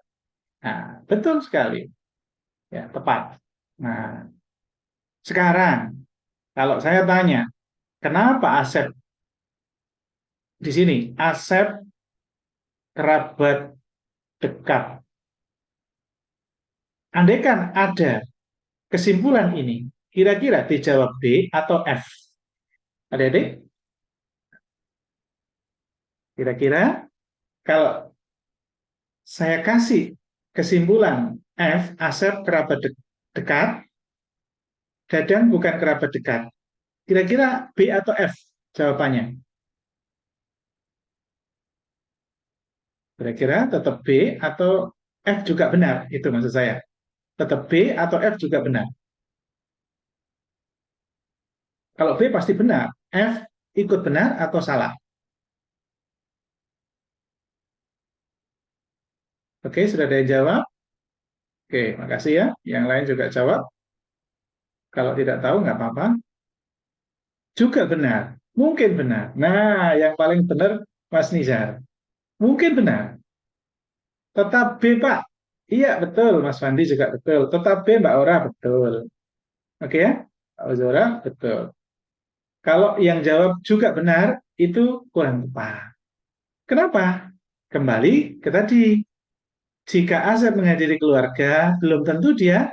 Nah, betul sekali. Ya, tepat. Nah, sekarang kalau saya tanya, kenapa Asep di sini? Asep kerabat dekat. Andaikan ada kesimpulan ini, kira-kira dijawab B atau F? Adik-adik, kira-kira kalau saya kasih kesimpulan F, Asep kerabat dekat, Dadan bukan kerabat dekat. Kira-kira B atau F jawabannya? Kira-kira tetap B atau F juga benar? Itu maksud saya. Tetap B atau F juga benar? Kalau B pasti benar. F ikut benar atau salah? Oke, sudah ada yang jawab? Oke, makasih ya. Yang lain juga jawab. Kalau tidak tahu, nggak apa-apa. Juga benar. Mungkin benar. Nah, yang paling benar Mas Nizar. Mungkin benar. Tetap B, Pak. Iya, betul. Mas Fandi juga betul. Tetap B, Mbak Ora, betul. Oke ya? Mbak Ozora, betul. Kalau yang jawab juga benar, itu kurang tepat. Kenapa? Kembali ke tadi. Jika Asep menghadiri keluarga, belum tentu dia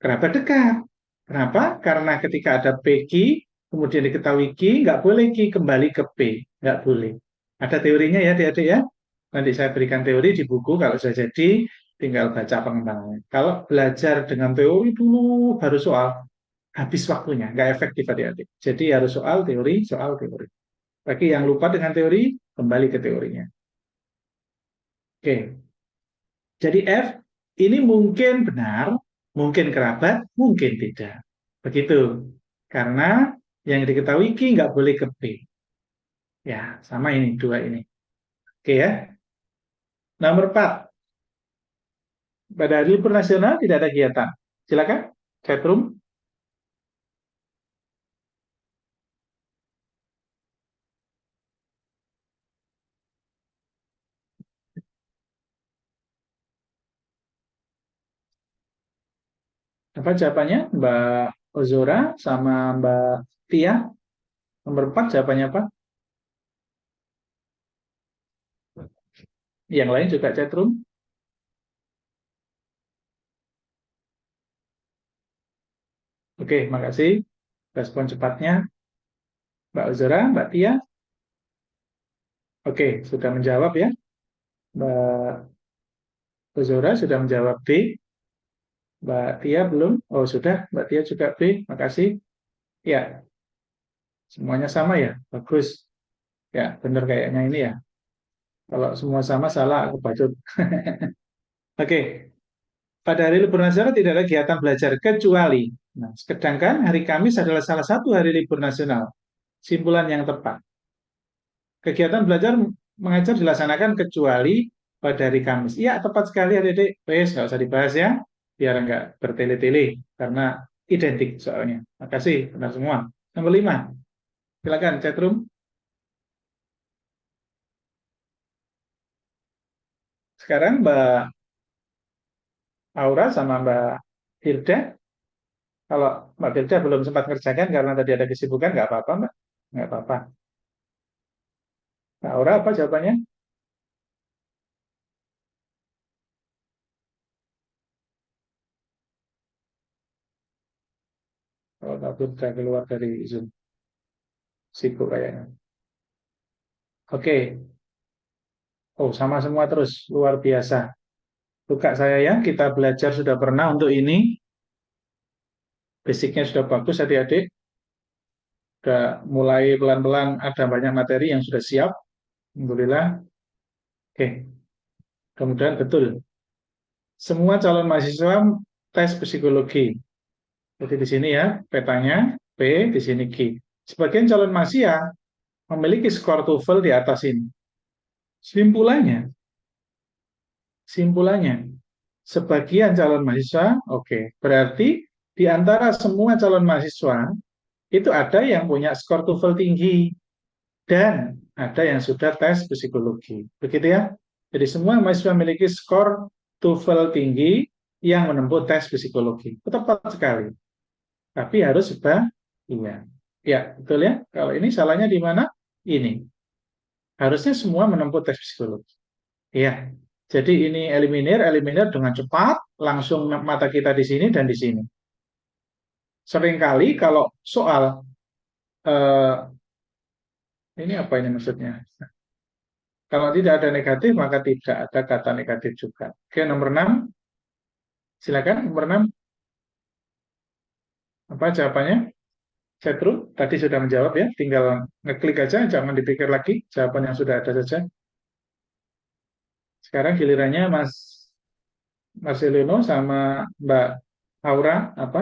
kerabat dekat. Kenapa? Karena ketika ada PQ, kemudian diketahui Q, nggak boleh Q kembali ke P. Nggak boleh. Ada teorinya ya, adik-adik ya. Nanti saya berikan teori di buku, kalau sudah jadi, tinggal baca pengembangannya. Kalau belajar dengan teori dulu, baru soal, habis waktunya, nggak efektif adik-adik. Jadi harus soal teori, soal teori. Bagi yang lupa dengan teori, kembali ke teorinya. Oke, jadi F ini mungkin benar, mungkin kerabat, mungkin tidak. Begitu. Karena yang diketahui Q nggak boleh ke P. Ya, sama ini, dua ini. Oke ya. Nomor 4. Pada hari libur nasional tidak ada kegiatan. Silakan, chatroom. Apa jawabannya? Mbak Ozora sama Mbak Tia. Nomor 4 jawabannya apa? Yang lain juga chatroom. Oke, makasih. Respon cepatnya. Mbak Ozora, Mbak Tia. Oke, sudah menjawab ya. Mbak Ozora sudah menjawab B. Mbak Tia belum? Oh, sudah. Mbak Tia juga B. Makasih. Ya, semuanya sama ya. Bagus. Ya, benar kayaknya ini ya. Kalau semua sama, salah aku bacot. Oke, pada hari libur nasional tidak ada kegiatan belajar kecuali. Nah, sedangkan hari Kamis adalah salah satu hari libur nasional. Simpulan yang tepat. Kegiatan belajar mengajar dilaksanakan kecuali pada hari Kamis. Iya, tepat sekali adik-adik. Wes, nggak usah dibahas ya, biar nggak bertele-tele, karena identik soalnya. Makasih, benar semua. Nomor 5, silakan chatroom. Sekarang Mbak Aura sama Mbak Hilda. Kalau Mbak Hilda belum sempat kerjakan karena tadi ada kesibukan, nggak apa-apa, Mbak. Nggak apa-apa. Mbak Aura apa jawabannya? Kalau Mbak Hilda keluar dari Zoom, sibuk kayaknya. Oke. Oh, sama semua terus. Luar biasa. Suka saya ya, kita belajar sudah pernah untuk ini. Basicnya sudah bagus adik-adik. Sudah mulai pelan-pelan ada banyak materi yang sudah siap. Alhamdulillah. Oke, kemudian betul. Semua calon mahasiswa tes psikologi. Jadi di sini ya, petanya P, di sini Q. Sebagian calon mahasiswa memiliki skor TOEFL di atas ini. Simpulannya, simpulannya, sebagian calon mahasiswa, oke, berarti di antara semua calon mahasiswa itu ada yang punya skor TOEFL tinggi dan ada yang sudah tes psikologi. Begitu ya. Jadi semua mahasiswa memiliki skor TOEFL tinggi yang menempuh tes psikologi. Tepat sekali. Tapi harus sebagian. Ya, betul ya. Kalau ini salahnya di mana? Ini. Harusnya semua menempuh tes psikologi. Ya. Jadi ini eliminir dengan cepat, langsung mata kita di sini dan di sini. Seringkali kalau soal eh, ini apa ini maksudnya? Kalau tidak ada negatif, maka tidak ada kata negatif juga. Oke, nomor 6. Silakan, nomor 6. Apa jawabannya? Setru, tadi sudah menjawab ya. Tinggal ngeklik aja, jangan dipikir lagi. Jawaban yang sudah ada saja. Sekarang gilirannya Mas Marcelino sama Mbak Aura, apa?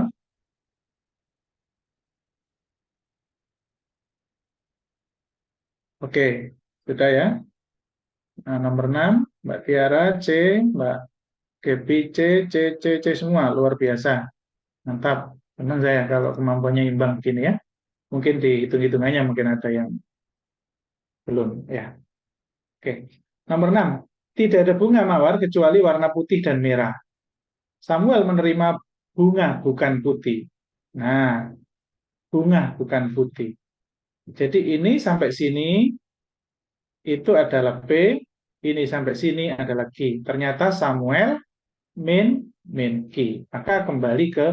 Oke, sudah ya. Nah, nomor 6, Mbak Tiara, C, Mbak Gebi, C semua. Luar biasa. Mantap. Senang saya kalau kemampuannya imbang begini ya. Mungkin dihitung-hitungannya mungkin ada yang belum ya. Oke. Nomor 6. Tidak ada bunga mawar kecuali warna putih dan merah. Samuel menerima bunga bukan putih. Nah, bunga bukan putih. Jadi ini sampai sini itu adalah P, ini sampai sini adalah Q. Ternyata Samuel min Q. Maka kembali ke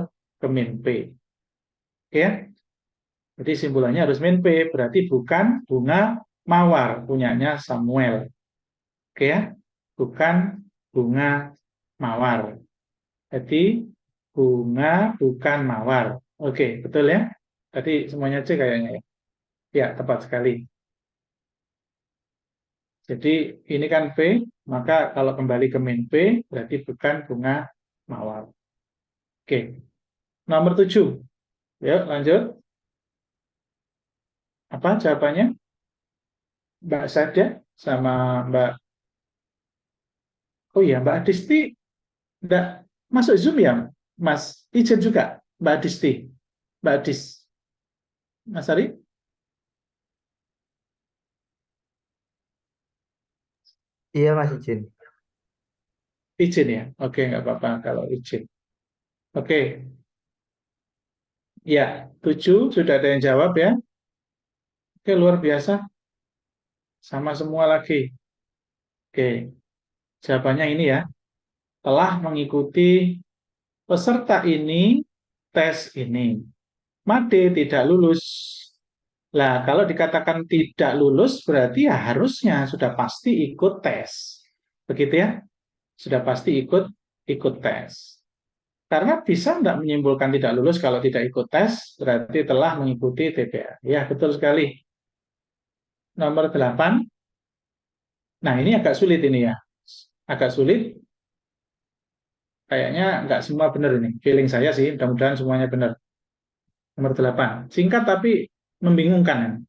min P. Oke ya? Jadi simpulannya harus min P, berarti bukan bunga mawar punyanya Samuel. Oke ya? Bukan bunga mawar. Jadi bunga bukan mawar. Oke, betul ya? Tadi semuanya C kayaknya ya. Ya, tepat sekali. Jadi ini kan P, maka kalau kembali ke min P berarti bukan bunga mawar. Oke, nomor 7. Yuk lanjut. Apa jawabannya? Mbak Sada sama Mbak... Oh iya, Mbak Adisti enggak masuk Zoom ya, Mas? Izin juga, Mbak Adisti. Mbak Adis. Mas Ari? Iya Mas izin. Izin ya? Oke, nggak apa-apa kalau izin. Oke, ya, 7 sudah ada yang jawab ya. Oke, luar biasa. Sama semua lagi. Oke, jawabannya ini ya. Telah mengikuti peserta ini tes ini. Made tidak lulus. Lah, kalau dikatakan tidak lulus berarti ya harusnya sudah pasti ikut tes. Begitu ya? Sudah pasti ikut tes. Karena bisa tidak menyimpulkan tidak lulus kalau tidak ikut tes, berarti telah mengikuti TPA. Ya, betul sekali. Nomor 8. Nah, ini agak sulit ini ya. Agak sulit. Kayaknya nggak semua benar ini. Feeling saya sih, mudah-mudahan semuanya benar. Nomor 8. Singkat tapi membingungkan.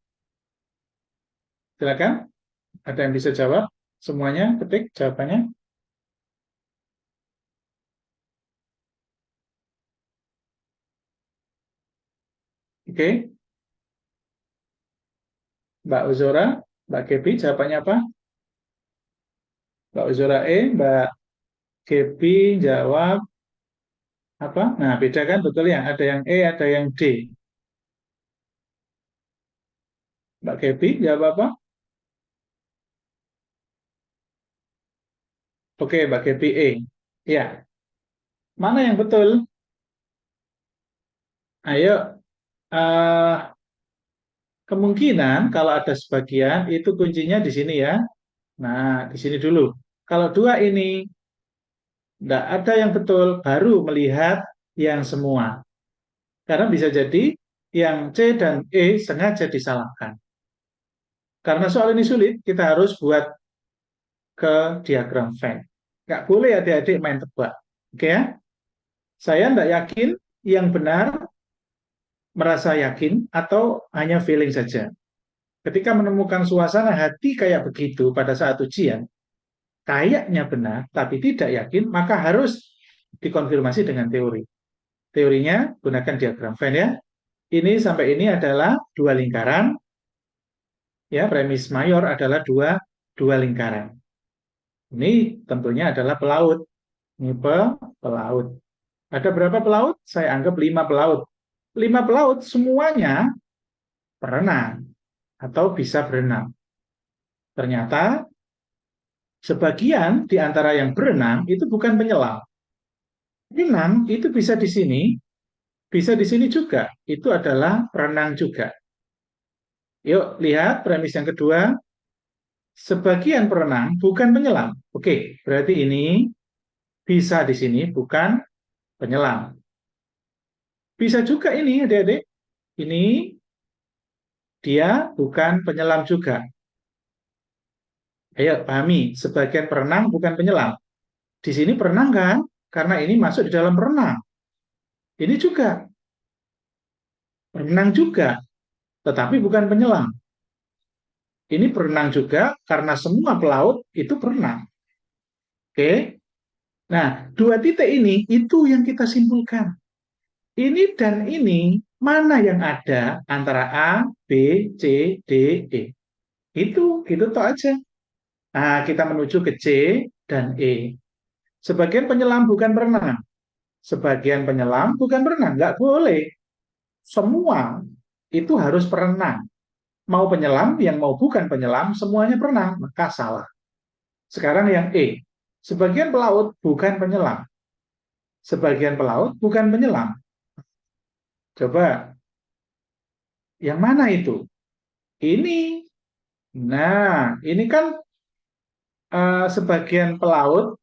Silakan, ada yang bisa jawab? Semuanya ketik jawabannya. Oke, Mbak Uzora, Mbak Kepi, jawabannya apa? Mbak Uzora E, Mbak Kepi jawab apa? Nah, beda kan betul ya? Ada yang E, ada yang D. Mbak Kepi jawab apa? Oke, Mbak Kepi E. Ya, mana yang betul? Ayo, eh, kemungkinan kalau ada sebagian itu kuncinya di sini ya. Nah, di sini dulu. Kalau dua ini tidak ada yang betul, baru melihat yang semua. Karena bisa jadi yang C dan E sengaja disalahkan. Karena soal ini sulit, kita harus buat ke diagram Venn. Nggak boleh adik-adik main tebak. Oke ya? Saya tidak yakin yang benar merasa yakin atau hanya feeling saja. Ketika menemukan suasana hati kayak begitu pada saat ujian, kayaknya benar, tapi tidak yakin, maka harus dikonfirmasi dengan teori. Teorinya gunakan diagram Venn ya. Ini sampai ini adalah dua lingkaran. Ya, premis mayor adalah dua lingkaran. Ini tentunya adalah pelaut. Ini pelaut. Ada berapa pelaut? Saya anggap 5 pelaut. 5 pelaut semuanya berenang atau bisa berenang. Ternyata sebagian di antara yang berenang itu bukan penyelam. Berenang itu bisa di sini juga. Itu adalah berenang juga. Yuk lihat premis yang kedua. Sebagian berenang bukan penyelam. Oke, berarti ini bisa di sini bukan penyelam. Bisa juga ini adik-adik. Ini dia bukan penyelam juga. Ayo pahami, sebagian berenang bukan penyelam. Di sini berenang kan? Karena ini masuk di dalam berenang. Ini juga berenang juga, tetapi bukan penyelam. Ini berenang juga karena semua pelaut itu berenang. Oke. Nah, dua titik ini itu yang kita simpulkan. Ini dan ini mana yang ada antara A, B, C, D, E. Itu toh aja. Nah, kita menuju ke C dan E. Sebagian penyelam bukan berenang. Sebagian penyelam bukan berenang. Nggak boleh. Semua itu harus berenang. Mau penyelam, yang mau bukan penyelam, semuanya berenang. Maka salah. Sekarang yang E. Sebagian pelaut bukan penyelam. Sebagian pelaut bukan penyelam. Coba, yang mana itu? Ini. Nah, ini kan sebagian pelaut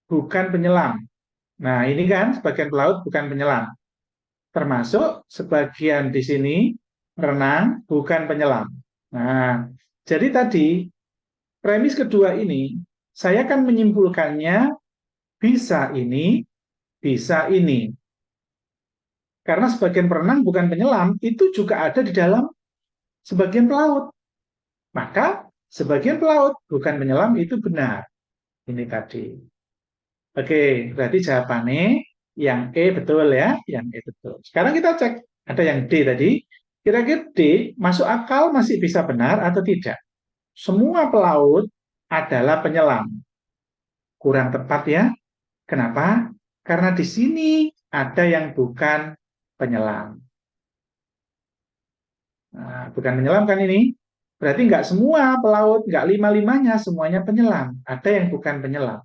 bukan penyelam. Nah, ini kan sebagian pelaut bukan penyelam. Termasuk sebagian di sini renang bukan penyelam. Nah, jadi tadi premis kedua ini saya kan menyimpulkannya bisa ini. Karena sebagian perenang bukan penyelam, itu juga ada di dalam sebagian pelaut. Maka sebagian pelaut bukan penyelam itu benar. Ini tadi. Oke, berarti jawabannya yang E betul ya, yang E betul. Sekarang kita cek, ada yang D tadi. Kira-kira D masuk akal masih bisa benar atau tidak? Semua pelaut adalah penyelam. Kurang tepat ya. Kenapa? Karena di sini ada yang bukan penyelam. Nah, bukan penyelam kan ini? Berarti nggak semua pelaut, nggak lima-limanya semuanya penyelam. Ada yang bukan penyelam.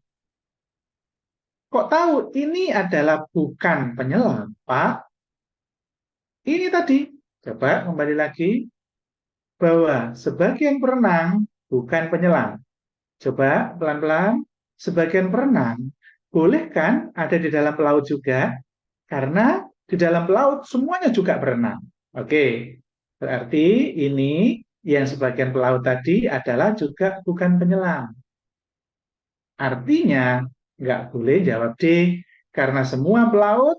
Kok tahu ini adalah bukan penyelam, Pak? Ini tadi. Coba kembali lagi bahwa sebagian perenang bukan penyelam. Coba pelan-pelan. Sebagian perenang boleh kan ada di dalam laut juga? Karena di dalam laut semuanya juga berenang. Oke, berarti ini yang sebagian pelaut tadi adalah juga bukan penyelam. Artinya nggak boleh jawab D, karena semua pelaut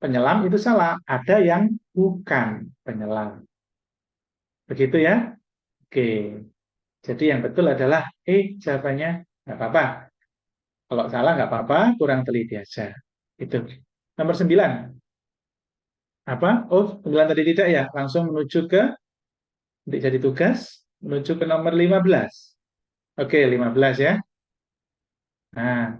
penyelam itu salah. Ada yang bukan penyelam. Begitu ya? Oke, jadi yang betul adalah jawabannya. Nggak apa-apa. Kalau salah nggak apa-apa, kurang teliti aja. Itu. Nomor 9. Apa? Oh, 9 tadi tidak ya. Langsung menuju ke, untuk jadi tugas, menuju ke nomor 15. Oke, 15 ya. Nah,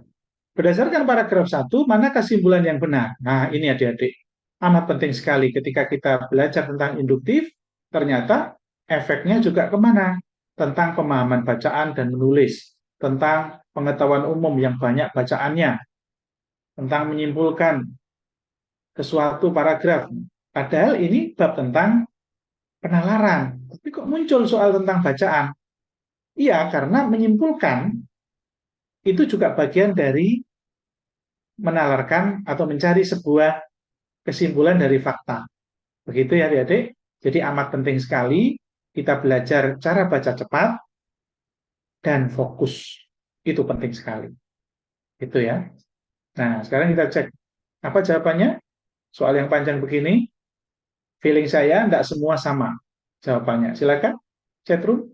berdasarkan paragraf 1, mana kesimpulan yang benar? Nah, ini adik-adik. Amat penting sekali ketika kita belajar tentang induktif, ternyata efeknya juga kemana? Tentang pemahaman bacaan dan menulis, tentang pengetahuan umum yang banyak bacaannya, tentang menyimpulkan ke suatu paragraf. Padahal ini bab tentang penalaran. Tapi kok muncul soal tentang bacaan? Iya, karena menyimpulkan itu juga bagian dari menalarkan atau mencari sebuah kesimpulan dari fakta. Begitu ya adik-adik. Jadi amat penting sekali kita belajar cara baca cepat dan fokus. Itu penting sekali. Itu ya. Nah, sekarang kita cek apa jawabannya. Soal yang panjang begini, feeling saya tidak semua sama jawabannya. Silakan, chatroom.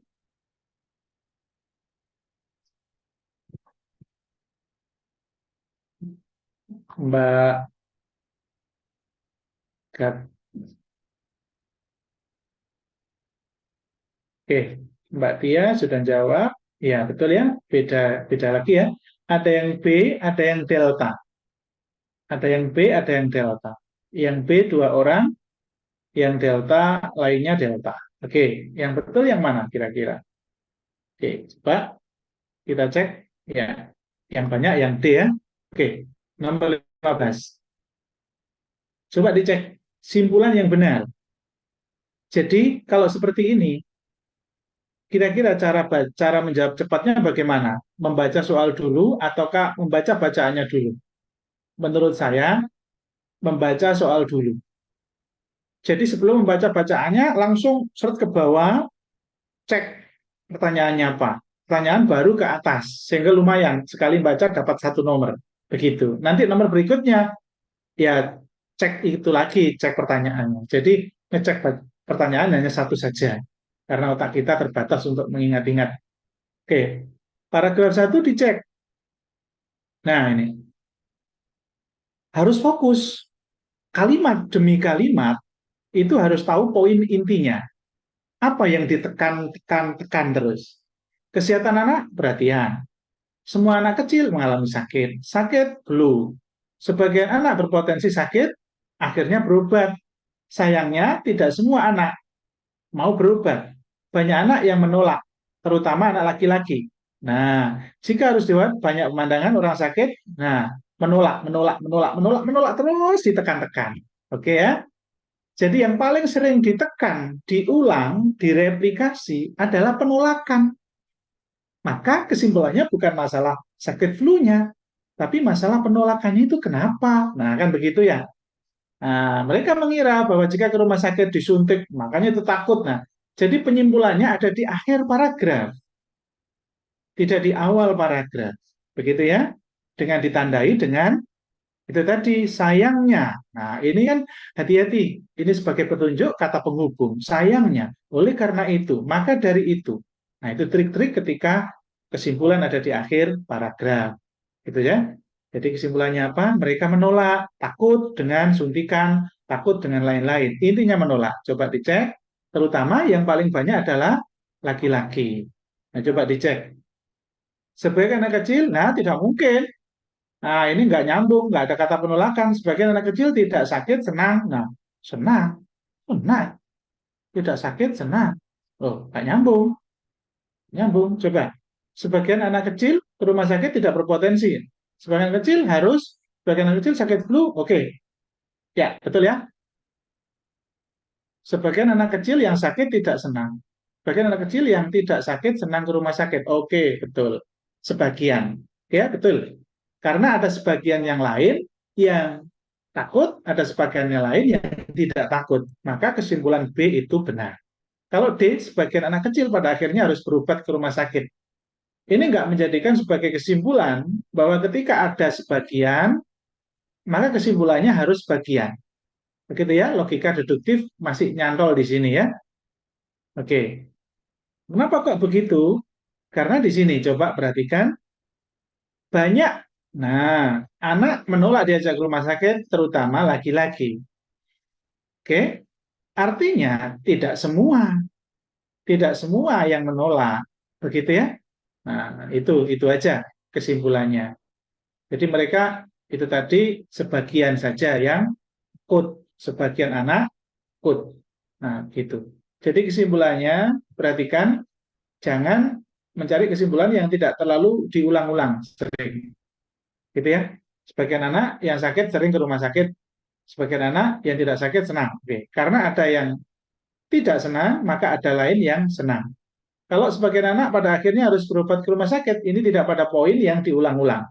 Mbak Gat. Oke, Mbak Tia sudah jawab. Ya, betul ya. Beda beda lagi ya. Ada yang B, ada yang delta. Ada yang B, ada yang delta. Yang B dua orang, yang delta lainnya delta. Oke, yang betul yang mana kira-kira? Oke, coba kita cek. Ya, yang banyak yang D ya. Oke, nomor 15. Coba dicek simpulan yang benar. Jadi kalau seperti ini, kira-kira cara menjawab cepatnya bagaimana? Membaca soal dulu ataukah membaca bacaannya dulu? Menurut saya, membaca soal dulu. Jadi sebelum membaca bacaannya, langsung seret ke bawah, cek pertanyaannya apa. Pertanyaan baru ke atas, sehingga lumayan. Sekali baca dapat satu nomor. Begitu. Nanti nomor berikutnya, ya cek itu lagi, cek pertanyaannya. Jadi ngecek pertanyaan hanya satu saja. Karena otak kita terbatas untuk mengingat-ingat. Oke, paragraf satu dicek. Nah ini, harus fokus. Kalimat demi kalimat, itu harus tahu poin intinya. Apa yang ditekan, tekan, tekan terus. Kesehatan anak, perhatian. Semua anak kecil mengalami sakit. Sakit, belum. Sebagian anak berpotensi sakit, akhirnya berobat. Sayangnya, tidak semua anak mau berobat. Banyak anak yang menolak, terutama anak laki-laki. Nah, jika harus diwat banyak pemandangan orang sakit, nah, menolak, menolak, menolak, menolak, menolak, terus ditekan-tekan. Oke ya? Jadi yang paling sering ditekan, diulang, direplikasi adalah penolakan. Maka kesimpulannya bukan masalah sakit flu-nya, tapi masalah penolakannya itu kenapa? Nah, kan begitu ya. Nah, mereka mengira bahwa jika ke rumah sakit disuntik, makanya itu takut. Nah, jadi penyimpulannya ada di akhir paragraf, tidak di awal paragraf. Begitu ya? Dengan ditandai dengan itu tadi sayangnya. Nah, ini kan hati-hati. Ini sebagai petunjuk kata penghubung. Sayangnya. Oleh karena itu, maka dari itu. Nah, itu trik-trik ketika kesimpulan ada di akhir paragraf. Gitu ya. Jadi kesimpulannya apa? Mereka menolak, takut dengan suntikan, takut dengan lain-lain. Intinya menolak. Coba dicek. Terutama yang paling banyak adalah laki-laki. Nah, coba dicek. Sebagai anak kecil, nah tidak mungkin. Nah, ini nggak nyambung, nggak ada kata penolakan. Sebagian anak kecil tidak sakit, senang. Nah, senang, senang. Tidak sakit, senang. Oh, nggak nyambung. Nyambung, coba. Sebagian anak kecil ke rumah sakit tidak berpotensi. Sebagian anak kecil harus, sebagian anak kecil sakit flu, oke. Ya, betul ya. Sebagian anak kecil yang sakit tidak senang. Sebagian anak kecil yang tidak sakit senang ke rumah sakit. Oke, betul. Sebagian. Ya, betul. Karena ada sebagian yang lain yang takut, ada sebagian yang lain yang tidak takut. Maka kesimpulan B itu benar. Kalau D, sebagian anak kecil pada akhirnya harus berobat ke rumah sakit. Ini nggak menjadikan sebagai kesimpulan bahwa ketika ada sebagian, maka kesimpulannya harus sebagian. Begitu ya, logika deduktif masih nyantol di sini ya. Oke, kenapa kok begitu? Karena di sini coba perhatikan banyak. Nah, anak menolak diajak ke rumah sakit, terutama laki-laki. Oke, artinya tidak semua yang menolak, begitu ya. Nah, itu aja kesimpulannya. Jadi mereka itu tadi sebagian saja yang ikut, sebagian anak ikut. Nah, gitu. Jadi kesimpulannya perhatikan jangan mencari kesimpulan yang tidak terlalu diulang-ulang sering. Gitu ya. Sebagian anak yang sakit sering ke rumah sakit, sebagian anak yang tidak sakit senang. Oke. Karena ada yang tidak senang, maka ada lain yang senang. Kalau sebagian anak pada akhirnya harus berobat ke rumah sakit, ini tidak pada poin yang diulang-ulang.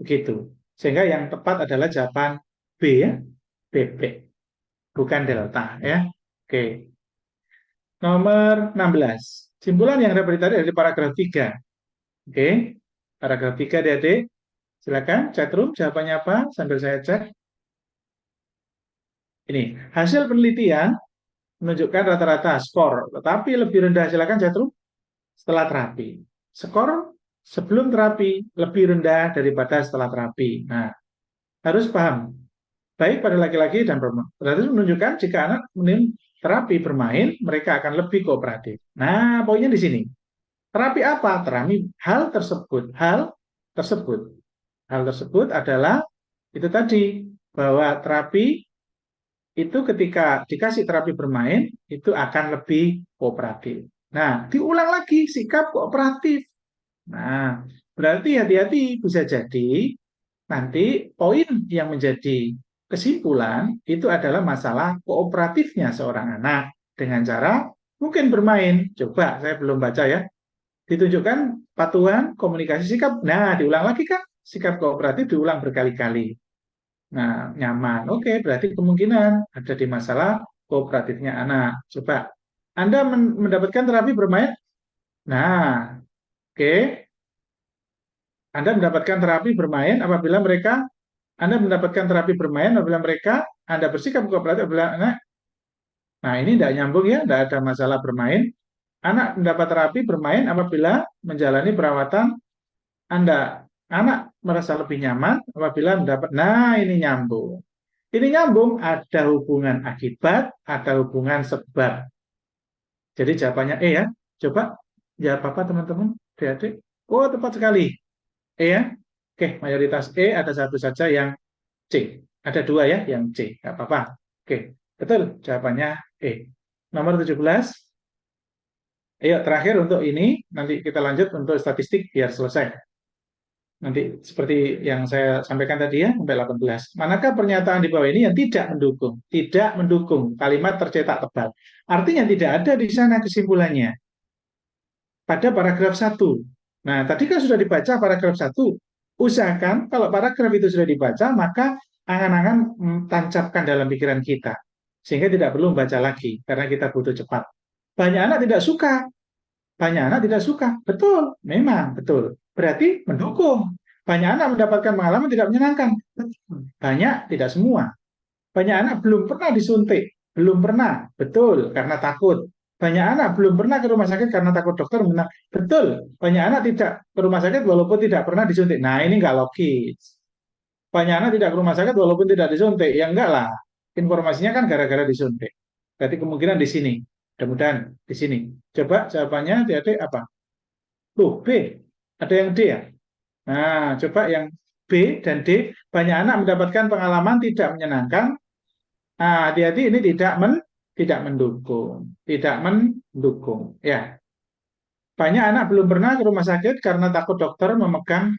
Begitu. Sehingga yang tepat adalah jawaban B ya, BP, bukan delta ya. Oke. Nomor 16. Simpulan yang dapat ditarik dari paragraf 3. Oke. Paragraf 3 adik-adik. Silakan chatroom jawabannya apa sambil saya cek. Ini, hasil penelitian menunjukkan rata-rata skor, tetapi lebih rendah silakan chatroom setelah terapi. Skor sebelum terapi lebih rendah daripada setelah terapi. Nah, harus paham. Baik pada laki-laki dan perempuan. Berarti menunjukkan jika anak terapi bermain, mereka akan lebih kooperatif. Nah, poinnya di sini. Terapi apa? Terapi hal tersebut. Hal tersebut adalah itu tadi, bahwa terapi itu ketika dikasih terapi bermain itu akan lebih kooperatif. Nah, diulang lagi sikap kooperatif. Nah, berarti hati-hati, bisa jadi nanti poin yang menjadi kesimpulan itu adalah masalah kooperatifnya seorang anak dengan cara mungkin bermain. Coba, saya belum baca ya. Ditunjukkan patuhan, komunikasi, sikap. Nah, diulang lagi kan? Sikap kooperatif diulang berkali-kali. Nah, nyaman. Oke, berarti kemungkinan ada di masalah kooperatifnya anak. Coba, Anda mendapatkan terapi bermain? Nah, oke. Anda mendapatkan terapi bermain apabila mereka Anda mendapatkan terapi bermain apabila mereka Anda bersikap kooperatif apabila anak. Nah, ini tidak nyambung ya, tidak ada masalah bermain. Anak mendapat terapi bermain apabila menjalani perawatan Anda. Anak merasa lebih nyaman apabila mendapat. Nah, ini nyambung. Ini nyambung, ada hubungan akibat, ada hubungan sebab. Jadi jawabannya E ya. Coba jawab apa teman-teman? Adik-adik. Oh, tepat sekali. E ya. Oke, mayoritas E, ada satu saja yang C. Ada dua ya yang C. Nggak apa-apa. Oke, betul. Jawabannya E. Nomor 17. Ayo, terakhir untuk ini. Nanti kita lanjut untuk statistik biar selesai. Nanti seperti yang saya sampaikan tadi ya, sampai 18. Manakah pernyataan di bawah ini yang tidak mendukung? Tidak mendukung. Kalimat tercetak tebal. Artinya tidak ada di sana kesimpulannya. Pada paragraf 1. Nah, tadi kan sudah dibaca paragraf 1. Usahakan kalau paragraf itu sudah dibaca, maka angan-angan tancapkan dalam pikiran kita. Sehingga tidak perlu membaca lagi, karena kita butuh cepat. Banyak anak tidak suka. Banyak anak tidak suka. Betul, memang betul. Berarti mendukung. Banyak anak mendapatkan pengalaman tidak menyenangkan. Banyak, tidak semua. Banyak anak belum pernah disuntik. Belum pernah. Betul, karena takut. Banyak anak belum pernah ke rumah sakit karena takut dokter. Betul, banyak anak tidak ke rumah sakit walaupun tidak pernah disuntik. Nah, ini nggak logis. Banyak anak tidak ke rumah sakit walaupun tidak disuntik. Ya enggak lah. Informasinya kan gara-gara disuntik. Berarti kemungkinan di sini. Mudah-mudahan di sini. Coba jawabannya adik-adik apa? Tuh, B. Ada yang D ya? Nah, coba yang B dan D. Banyak anak mendapatkan pengalaman tidak menyenangkan. Nah, hati-hati ini tidak mendukung. Tidak mendukung. Ya. Banyak anak belum pernah ke rumah sakit karena takut dokter memegang.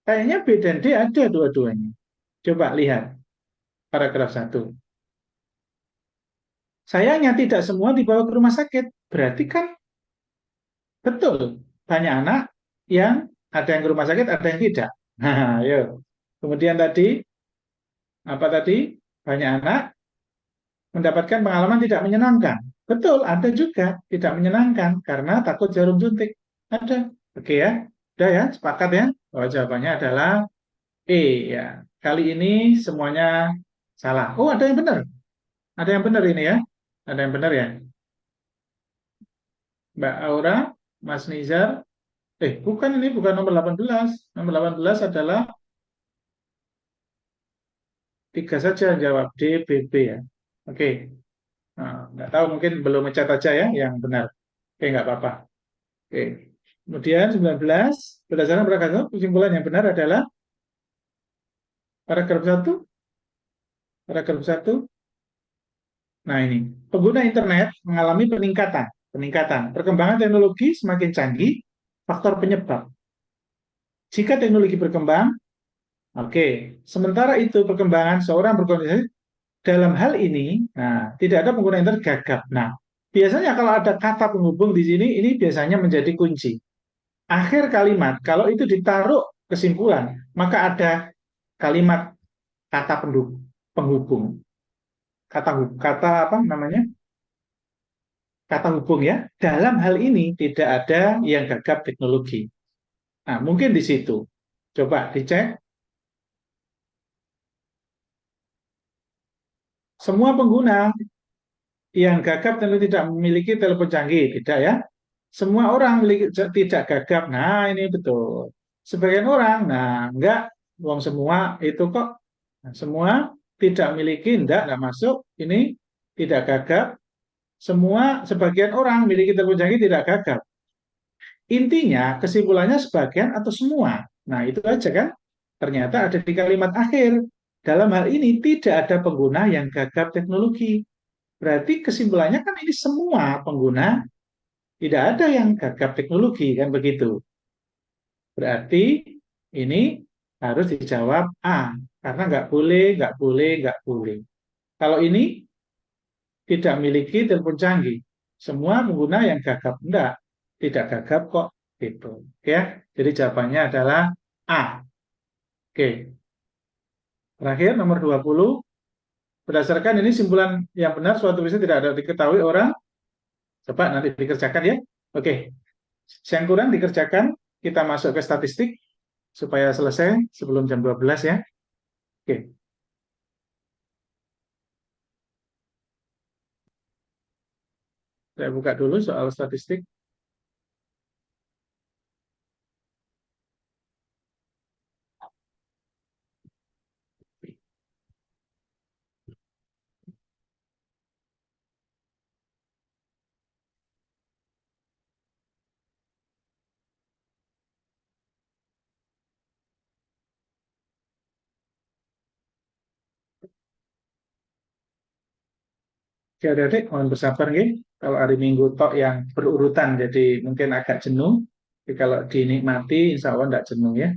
Kayaknya B dan D ada dua-duanya. Coba lihat paragraf 1. Sayangnya tidak semua dibawa ke rumah sakit. Berarti kan betul. Banyak anak yang ada yang ke rumah sakit, ada yang tidak. Nah, ayo. Kemudian tadi, apa tadi? Banyak anak mendapatkan pengalaman tidak menyenangkan. Betul, ada juga tidak menyenangkan karena takut jarum suntik. Ada. Oke ya. Udah ya, sepakat ya. Bahwa jawabannya adalah E ya. Kali ini semuanya salah. Oh, ada yang benar. Ada yang benar ini ya. Ada yang benar ya. Mbak Aura, Mas Nizar. Bukan ini, bukan nomor 18. Nomor 18 adalah tiga saja yang jawab D, B, B ya. Oke. Nah, nggak tahu mungkin belum ngecat aja ya yang benar. Oke, nggak apa-apa. Oke. Kemudian 19, berdasarkan paragraf 1, kesimpulan yang benar adalah paragraf 1. Paragraf 1. Nah, ini. Pengguna internet mengalami peningkatan. Peningkatan. Perkembangan teknologi semakin canggih, faktor penyebab. Jika teknologi berkembang, oke. Sementara itu perkembangan seorang berkondisi dalam hal ini, nah, tidak ada pengguna internet gagap. Nah, biasanya kalau ada kata penghubung di sini, ini biasanya menjadi kunci. Akhir kalimat, kalau itu ditaruh kesimpulan, maka ada kalimat kata penghubung. Kata apa namanya? Kata hubung ya. Dalam hal ini tidak ada yang gagap teknologi. Nah, mungkin di situ. Coba dicek. Semua pengguna yang gagap tentu tidak memiliki telepon canggih, tidak ya. Semua orang memiliki, tidak gagap. Nah, ini betul. Sebagian orang, nah enggak, uang semua itu kok. Nah, semua tidak memiliki, enggak masuk. Ini tidak gagap. Semua, sebagian orang memiliki telepon canggih tidak gagap. Intinya, kesimpulannya sebagian atau semua. Nah, itu aja kan. Ternyata ada di kalimat akhir. Dalam hal ini tidak ada pengguna yang gagap teknologi. Berarti kesimpulannya kan ini semua pengguna tidak ada yang gagap teknologi, kan begitu. Berarti ini harus dijawab A, karena nggak boleh, nggak boleh, nggak boleh. Kalau ini tidak memiliki telepon canggih, semua pengguna yang gagap enggak, tidak gagap kok, gitu. Oke, ya. Jadi jawabannya adalah A. Oke. Terakhir nomor 20, berdasarkan ini simpulan yang benar suatu peristiwa tidak ada diketahui orang. Coba nanti dikerjakan ya. Oke. Yang kurang dikerjakan, kita masuk ke statistik supaya selesai sebelum jam 12 ya. Oke. Saya buka dulu soal statistik. Oke, adik-adik, mohon bersabar nih. Kalau hari Minggu tok yang berurutan, jadi mungkin agak jenuh. Tapi kalau dinikmati, insya Allah tidak jenuh ya.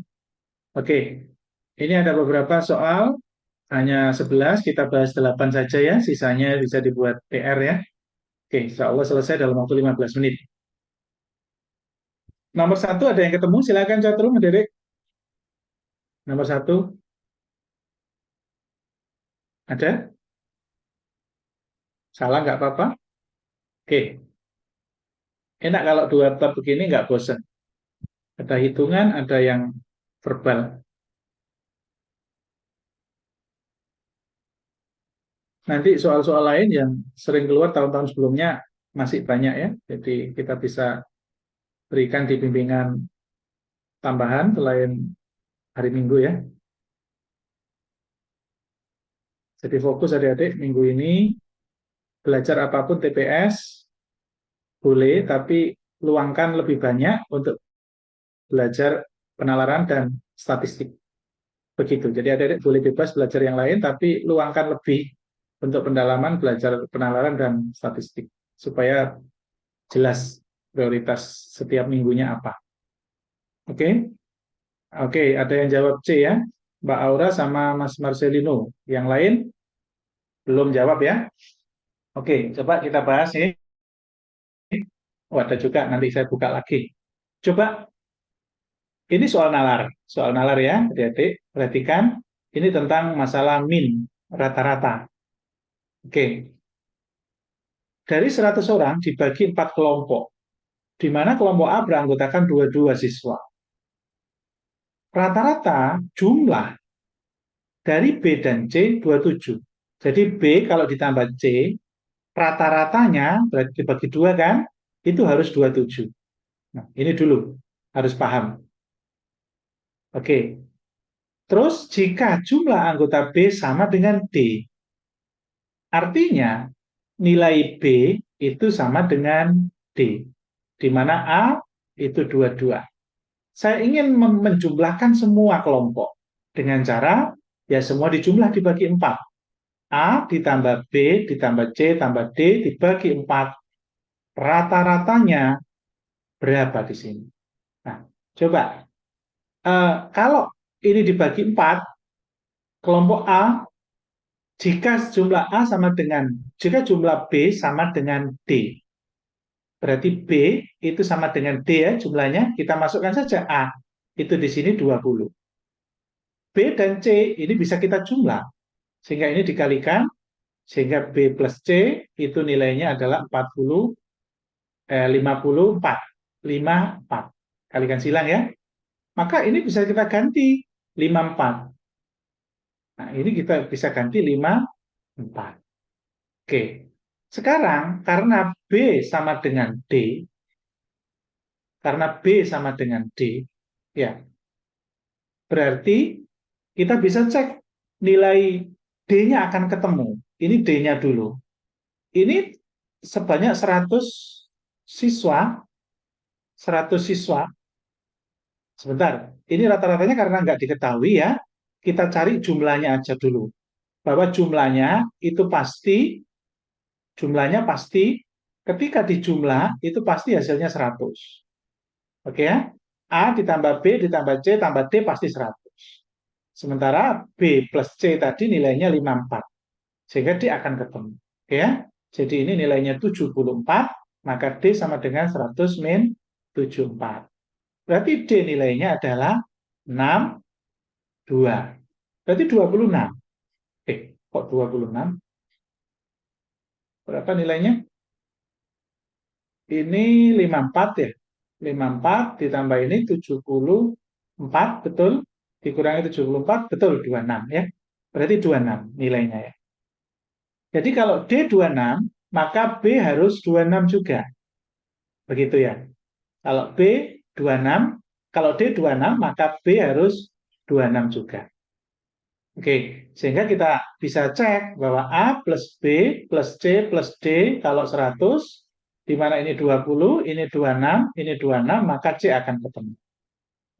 Oke, ini ada beberapa soal. Hanya 11, kita bahas 8 saja ya. Sisanya bisa dibuat PR ya. Oke, insya Allah selesai dalam waktu 15 menit. Nomor satu ada yang ketemu, silakan chatroom, adik-adik. Nomor satu, ada? Salah nggak apa-apa? Oke, enak kalau dua tab begini nggak bosan. Ada hitungan, ada yang verbal. Nanti soal-soal lain yang sering keluar tahun-tahun sebelumnya masih banyak ya. Jadi kita bisa berikan di bimbingan tambahan selain hari Minggu ya. Jadi fokus adik-adik minggu ini belajar apapun TPS boleh, tapi luangkan lebih banyak untuk belajar penalaran dan statistik. Begitu. Jadi adik-adik boleh bebas belajar yang lain, tapi luangkan lebih untuk pendalaman belajar penalaran dan statistik supaya jelas prioritas setiap minggunya apa. Oke? Oke, ada yang jawab C ya. Mbak Aura sama Mas Marcelino. Yang lain belum jawab ya. Oke, coba kita bahas ya. Oh, ada juga, nanti saya buka lagi. Coba, ini soal nalar. Soal nalar ya, adik-adik. Perhatikan, ini tentang masalah min, rata-rata. Oke, dari 100 orang dibagi 4 kelompok, di mana kelompok A beranggotakan 22 siswa. Rata-rata jumlah dari B dan C 27. Jadi B kalau ditambah C, rata-ratanya berarti dibagi dua kan, itu harus 27. Nah, ini dulu harus paham. Oke. Terus jika jumlah anggota B sama dengan D, artinya nilai B itu sama dengan D, di mana A itu 22. Saya ingin menjumlahkan semua kelompok dengan cara ya semua dijumlah dibagi 4. A ditambah B ditambah C tambah D dibagi 4. Rata-ratanya berapa di sini? Nah, coba kalau ini dibagi 4, kelompok A jika jumlah B sama dengan D, berarti B itu sama dengan D ya jumlahnya, kita masukkan saja A, itu di sini 20. B dan C ini bisa kita jumlah, sehingga ini dikalikan, sehingga B plus C itu nilainya adalah 54. 54. Kalikan silang ya. Maka ini bisa kita ganti 54. Nah, ini kita bisa ganti 54. Oke. Sekarang karena B sama dengan D, ya, berarti kita bisa cek nilai D-nya akan ketemu. Ini D-nya dulu. Ini sebanyak 100 siswa, 100 siswa. Sebentar, ini rata-ratanya karena nggak diketahui ya, kita cari jumlahnya aja dulu. Bahwa jumlahnya pasti, ketika dijumlah, itu pasti hasilnya 100. Oke ya? A ditambah B ditambah C tambah D pasti 100. Sementara B plus C tadi nilainya 54. Sehingga D akan ketemu. Oke ya? Jadi ini nilainya 74, maka D sama dengan 100 min 74. Berarti D nilainya adalah 6, 2. Berarti 26. Kok 26? Berapa nilainya? Ini 54 ya. 54 ditambah ini 74, betul? Dikurangi 74, betul, 26 ya. Berarti 26 nilainya ya. Jadi kalau D 26, maka B harus 26 juga. Begitu ya. Kalau B 26, kalau D 26, maka B harus 26 juga. Oke, sehingga kita bisa cek bahwa A plus B plus C plus D kalau 100, di mana ini 20, ini 26, ini 26, maka C akan ketemu.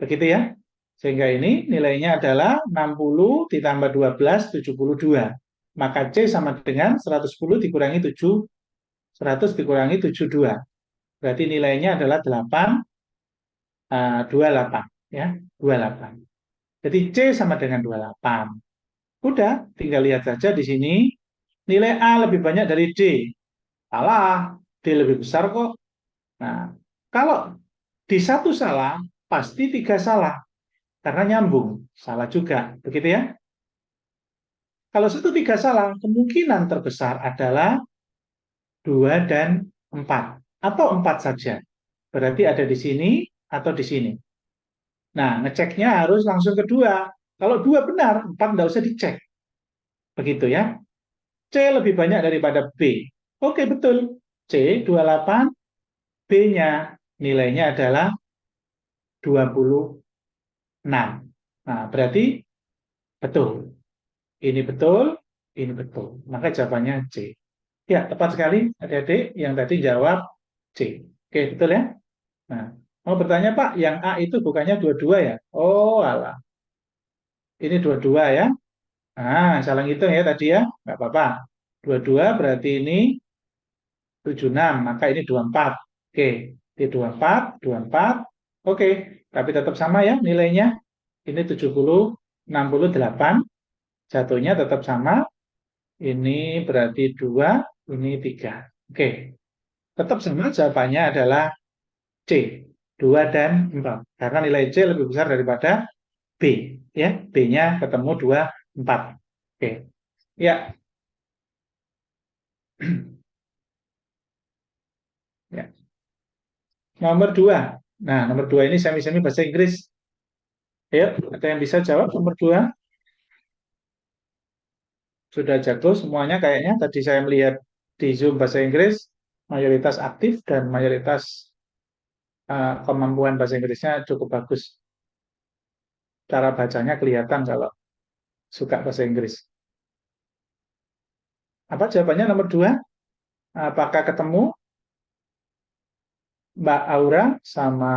Begitu ya. Sehingga ini nilainya adalah 60 ditambah 12, 72. Maka C sama dengan 110 dikurangi 7, 100 dikurangi 72. Berarti nilainya adalah 8, 28. Ya, 28. Jadi C sama dengan 28. Udah, tinggal lihat saja di sini. Nilai A lebih banyak dari D. Salah, D lebih besar kok. Nah, kalau di satu salah, pasti tiga salah. Karena nyambung. Salah juga. Begitu ya? Kalau satu tiga salah, kemungkinan terbesar adalah 2 dan 4. Atau 4 saja. Berarti ada di sini atau di sini. Nah, ngeceknya harus langsung kedua. Kalau 2 benar, 4 nggak usah dicek. Begitu ya. C lebih banyak daripada B. Oke, betul. C 28, B-nya nilainya adalah 26. Nah, berarti betul. Ini betul, ini betul. Maka jawabannya C. Ya, tepat sekali adik-adik yang tadi jawab C. Oke, betul ya? Nah, mau bertanya Pak, yang A itu bukannya 22 ya? Oh, alah. Ini 22 ya. Nah, salah ngitung ya tadi ya. Nggak apa-apa. 22 berarti ini 76, maka ini 24. Oke, ini 24, 24. Oke, tapi tetap sama ya nilainya. Ini 70, 68. Jatuhnya tetap sama. Ini berarti 2, ini 3. Oke, tetap sama jawabannya adalah C, 2 dan 4. Karena nilai C lebih besar daripada B. Ya, B-nya ketemu 2, 4. Oke, ya. Ya. Nomor 2. Nah, nomor 2 ini semi-semi bahasa Inggris. Ayo, ada yang bisa jawab nomor 2? Sudah jago semuanya kayaknya. Tadi saya melihat di Zoom bahasa Inggris, mayoritas aktif dan mayoritas kemampuan bahasa Inggrisnya cukup bagus. Cara bacanya kelihatan kalau suka bahasa Inggris. Apa jawabannya nomor 2? Apakah ketemu Mbak Aura sama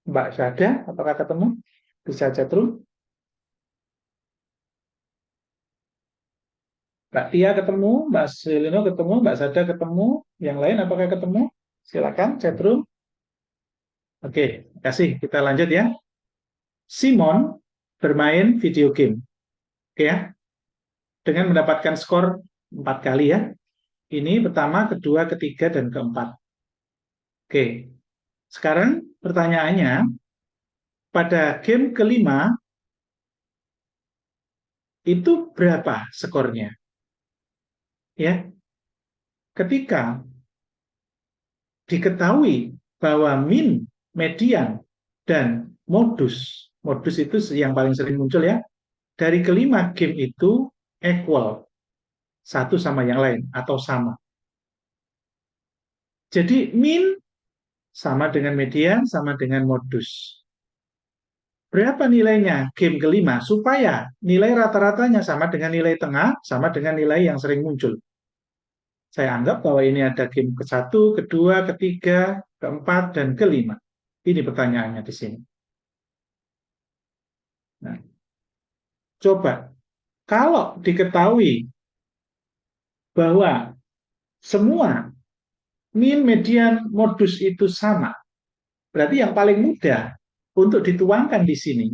Mbak Syada? Apakah ketemu? Bisa chatroom? Mbak Tia ketemu, Mbak Selino ketemu, Mbak Sada ketemu, yang lain apakah ketemu? Silakan chatroom. Oke, kasih. Kita lanjut ya. Simon bermain video game. Oke ya. Dengan mendapatkan skor 4 kali ya. Ini pertama, kedua, ketiga, dan keempat. Oke. Sekarang pertanyaannya, pada game kelima, itu berapa skornya? Ya, ketika diketahui bahwa min, median, dan modus, modus itu yang paling sering muncul ya, dari kelima game itu equal, satu sama yang lain, atau sama. Jadi min sama dengan median, sama dengan modus. Berapa nilainya game kelima? Supaya nilai rata-ratanya sama dengan nilai tengah, sama dengan nilai yang sering muncul. Saya anggap bahwa ini ada game ke-1, kedua, ketiga, keempat, dan kelima. Ini pertanyaannya di sini. Nah, coba, kalau diketahui bahwa semua min, median, modus itu sama, berarti yang paling mudah untuk dituangkan di sini,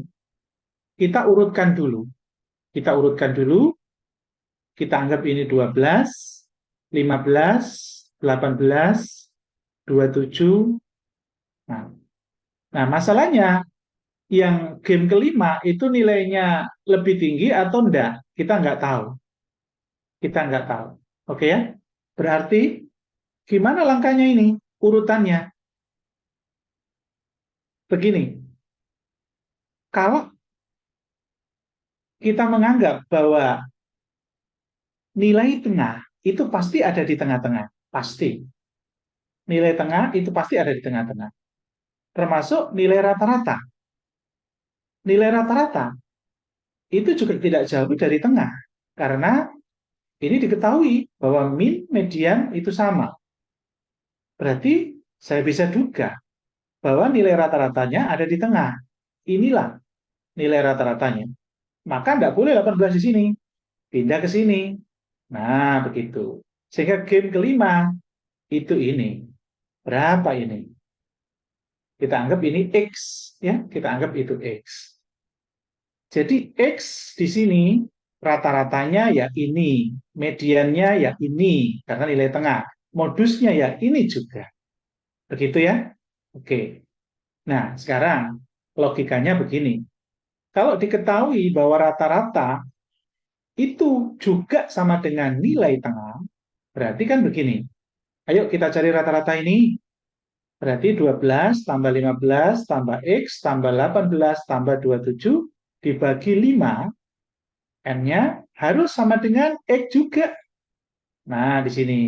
kita urutkan dulu. Kita urutkan dulu, kita anggap ini 12, 15, 18, 27. Nah, masalahnya yang game kelima itu nilainya lebih tinggi atau enggak? Kita nggak tahu. Kita nggak tahu. Oke ya? Berarti gimana langkahnya ini? Urutannya. Begini. Kalau kita menganggap bahwa nilai tengah itu pasti ada di tengah-tengah. Pasti. Nilai tengah itu pasti ada di tengah-tengah. Termasuk nilai rata-rata. Nilai rata-rata itu juga tidak jauh dari tengah. Karena ini diketahui bahwa min, median itu sama. Berarti saya bisa duga bahwa nilai rata-ratanya ada di tengah. Inilah nilai rata-ratanya. Maka nggak boleh 18 di sini. Pindah ke sini. Nah, begitu. Sehingga game kelima itu ini. Berapa ini? Kita anggap ini X. Ya, kita anggap itu X. Jadi X di sini rata-ratanya ya ini. Mediannya ya ini. Karena nilai tengah. Modusnya ya ini juga. Begitu ya? Oke. Nah, sekarang logikanya begini. Kalau diketahui bahwa rata-rata itu juga sama dengan nilai tengah, berarti kan begini. Ayo kita cari rata-rata ini. Berarti 12 tambah 15 tambah X tambah 18 tambah 27 dibagi 5, N-nya harus sama dengan X juga. Nah, di sini.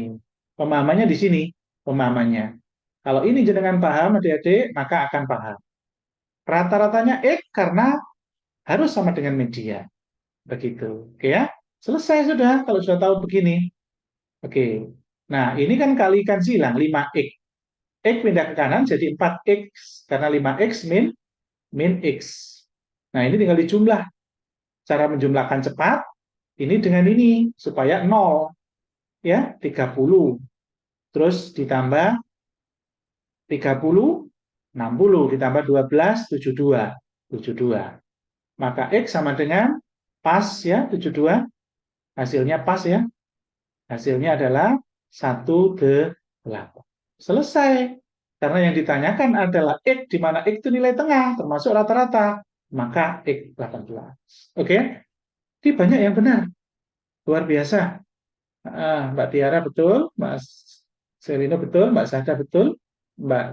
Pemahamannya di sini. Pemahamannya. Kalau ini jenengan paham, adik-adik, maka akan paham. Rata-ratanya X karena harus sama dengan media. Begitu. Oke ya? Selesai sudah kalau sudah tahu begini. Oke. Nah, ini kan kalikan silang 5x. X pindah ke kanan jadi 4x karena 5x min x. Nah, ini tinggal dijumlah. Cara menjumlahkan cepat ini dengan ini supaya 0 ya, 30. Terus ditambah 30, 60 ditambah 12, 72. 72. Maka X sama dengan pas ya, 72. Hasilnya pas ya. Hasilnya adalah 1/8. Selesai. Karena yang ditanyakan adalah X, di mana X itu nilai tengah, termasuk rata-rata. Maka X 18. Oke? Ini banyak yang benar. Luar biasa. Mbak Tiara betul, Mbak Selino betul, Mbak Sada betul, Mbak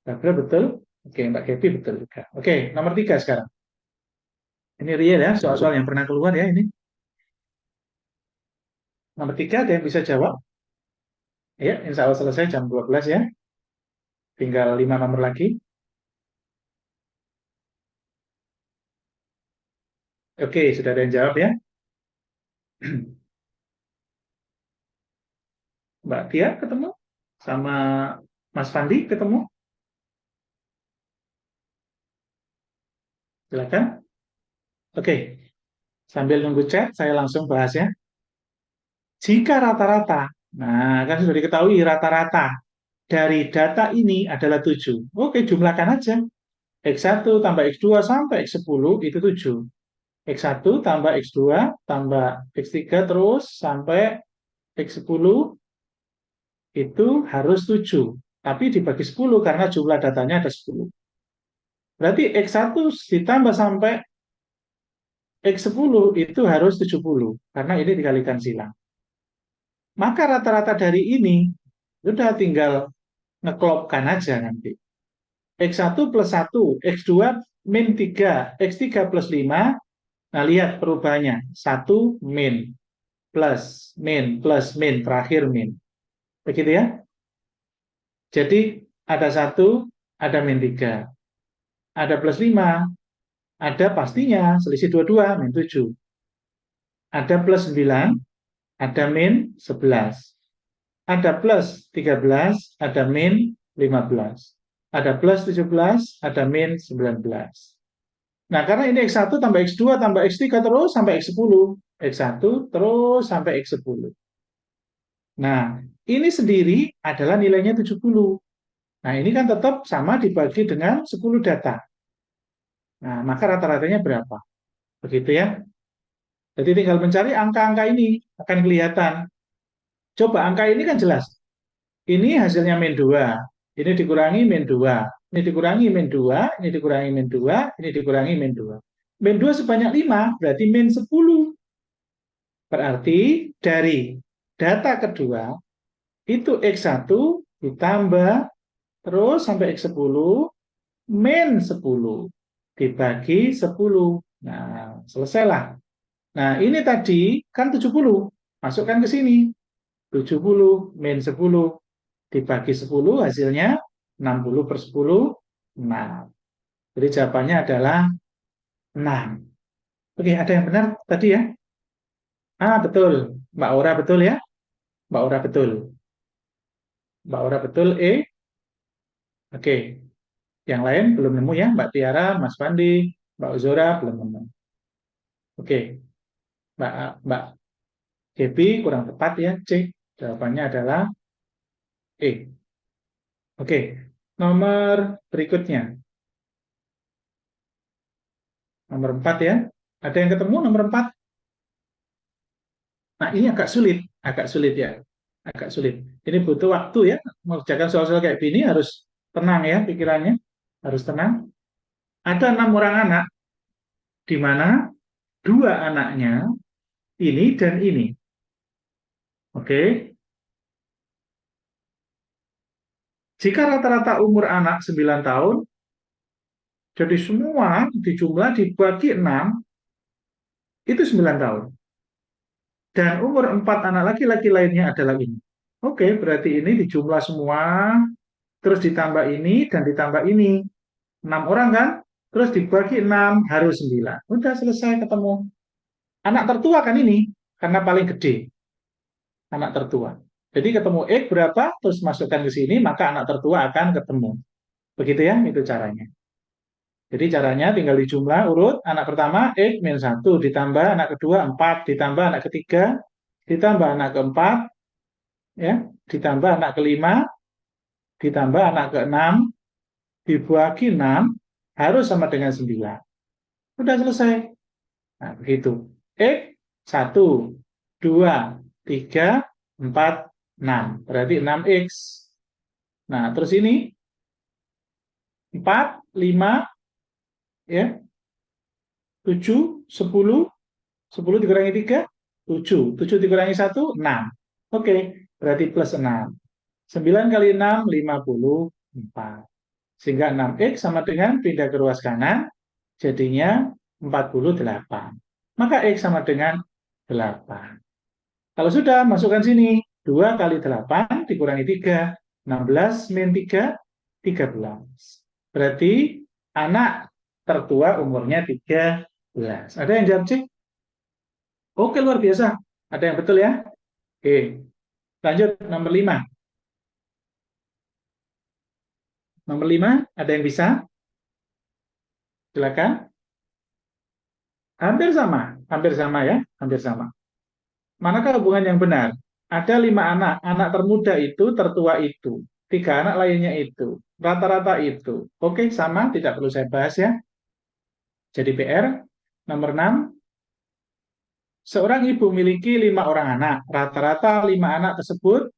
Babra betul, oke, Mbak Kepi betul juga. Oke, nomor 3 sekarang. Ini real ya, soal-soal yang pernah keluar ya ini. Nomor 3 ada yang bisa jawab? Ya, insya Allah selesai jam 12 ya. Tinggal 5 nomor lagi. Oke, sudah ada yang jawab ya. Mbak Tia ketemu? Sama Mas Fandi ketemu? Silakan. Oke, sambil nunggu chat, saya langsung bahas ya. Jika rata-rata, nah kan sudah diketahui rata-rata dari data ini adalah 7. Oke, jumlahkan aja. X1 tambah X2 sampai X10 itu 7. X1 tambah X2 tambah X3 terus sampai X10 itu harus 7. Tapi dibagi 10 karena jumlah datanya ada 10. Berarti X1 ditambah sampai X10 itu harus 70. Karena ini dikalikan silang. Maka rata-rata dari ini sudah tinggal ngeklopkan aja nanti. X1 plus 1, X2 min 3, X3 plus 5. Nah, lihat perubahannya. 1 min, plus, min, terakhir min. Begitu ya? Jadi ada 1, ada min 3. Ada plus 5, ada pastinya selisih 22, min 7. Ada plus 9, ada min 11. ada plus 13, ada min 15. Ada plus 17, ada min 19. Nah, karena ini X1 tambah X2 tambah X3 terus sampai X10. X1 terus sampai X10. Nah, ini sendiri adalah nilainya 70. Nah, ini kan tetap sama dibagi dengan 10 data. Nah, maka rata-ratanya berapa? Begitu ya. Jadi tinggal mencari angka-angka ini, akan kelihatan. Coba angka ini kan jelas. Ini hasilnya min 2, ini dikurangi min 2, ini dikurangi min 2, ini dikurangi min 2, ini dikurangi min 2. Min 2 sebanyak 5, berarti min 10. Berarti dari data kedua, itu X1 ditambah terus sampai X10, min 10 dibagi 10. Nah, selesailah. Nah, ini tadi kan 70. Masukkan ke sini. 70 min 10 dibagi 10 hasilnya 60 per 10, 6. Jadi jawabannya adalah 6. Oke, ada yang benar tadi ya? Betul. Mbak Aura betul ya? Mbak Aura betul. Mbak Aura betul E. Oke. Yang lain belum nemu ya? Mbak Tiara, Mas Pandi, Mbak Uzora belum nemu. Oke. Mbak Debbie kurang tepat ya, C. Jawabannya adalah E. Oke. Nomor berikutnya. Nomor 4 ya. Ada yang ketemu nomor 4? Nah, ini agak sulit ya. Agak sulit. Ini butuh waktu ya. Mengerjakan soal-soal kayak gini harus tenang ya pikirannya. Harus tenang. Ada 6 orang anak, di mana 2 anaknya ini dan ini. Oke. Jika rata-rata umur anak 9 tahun, jadi semua dijumlah dibagi 6, itu 9 tahun. Dan umur 4 anak laki-laki lainnya adalah ini. Oke, berarti ini dijumlah semua, terus ditambah ini dan ditambah ini. 6 orang kan? Terus dibagi 6 harus 9. Udah selesai ketemu. Anak tertua kan ini, karena paling gede. Anak tertua. Jadi ketemu X berapa, terus masukkan ke sini, maka anak tertua akan ketemu. Begitu ya, itu caranya. Jadi caranya tinggal dijumlah urut, anak pertama X min 1, ditambah anak kedua 4, ditambah anak ketiga, ditambah anak keempat, ya, ditambah anak kelima, ditambah anak keenam, dibagi 6, harus sama dengan 9. Udah selesai. Nah, begitu. X, 1, 2, 3, 4, 6. Berarti 6X. Nah, terus ini 4, 5, ya, 7, 10, 10 dikurangi 3, 7. 7 dikurangi 1, 6. Oke, berarti plus 6. 9 kali 6, 54. Sehingga 6X sama dengan pindah ke ruas kanan, jadinya 48. Maka X sama dengan 8. Kalau sudah, masukkan sini. 2 kali 8 dikurangi 3. 16 min 3, 13. Berarti anak tertua umurnya 13. Ada yang jawab cek? Oke, luar biasa. Ada yang betul ya? Oke. Lanjut, nomor 5. Nomor 5, ada yang bisa? Silakan. Hampir sama ya, hampir sama. Manakah hubungan yang benar? Ada 5 anak, anak termuda itu, tertua itu. 3 anak lainnya itu. Rata-rata itu. Oke, sama, tidak perlu saya bahas ya. Jadi PR, nomor 6. Seorang ibu memiliki 5 orang anak. Rata-rata 5 anak tersebut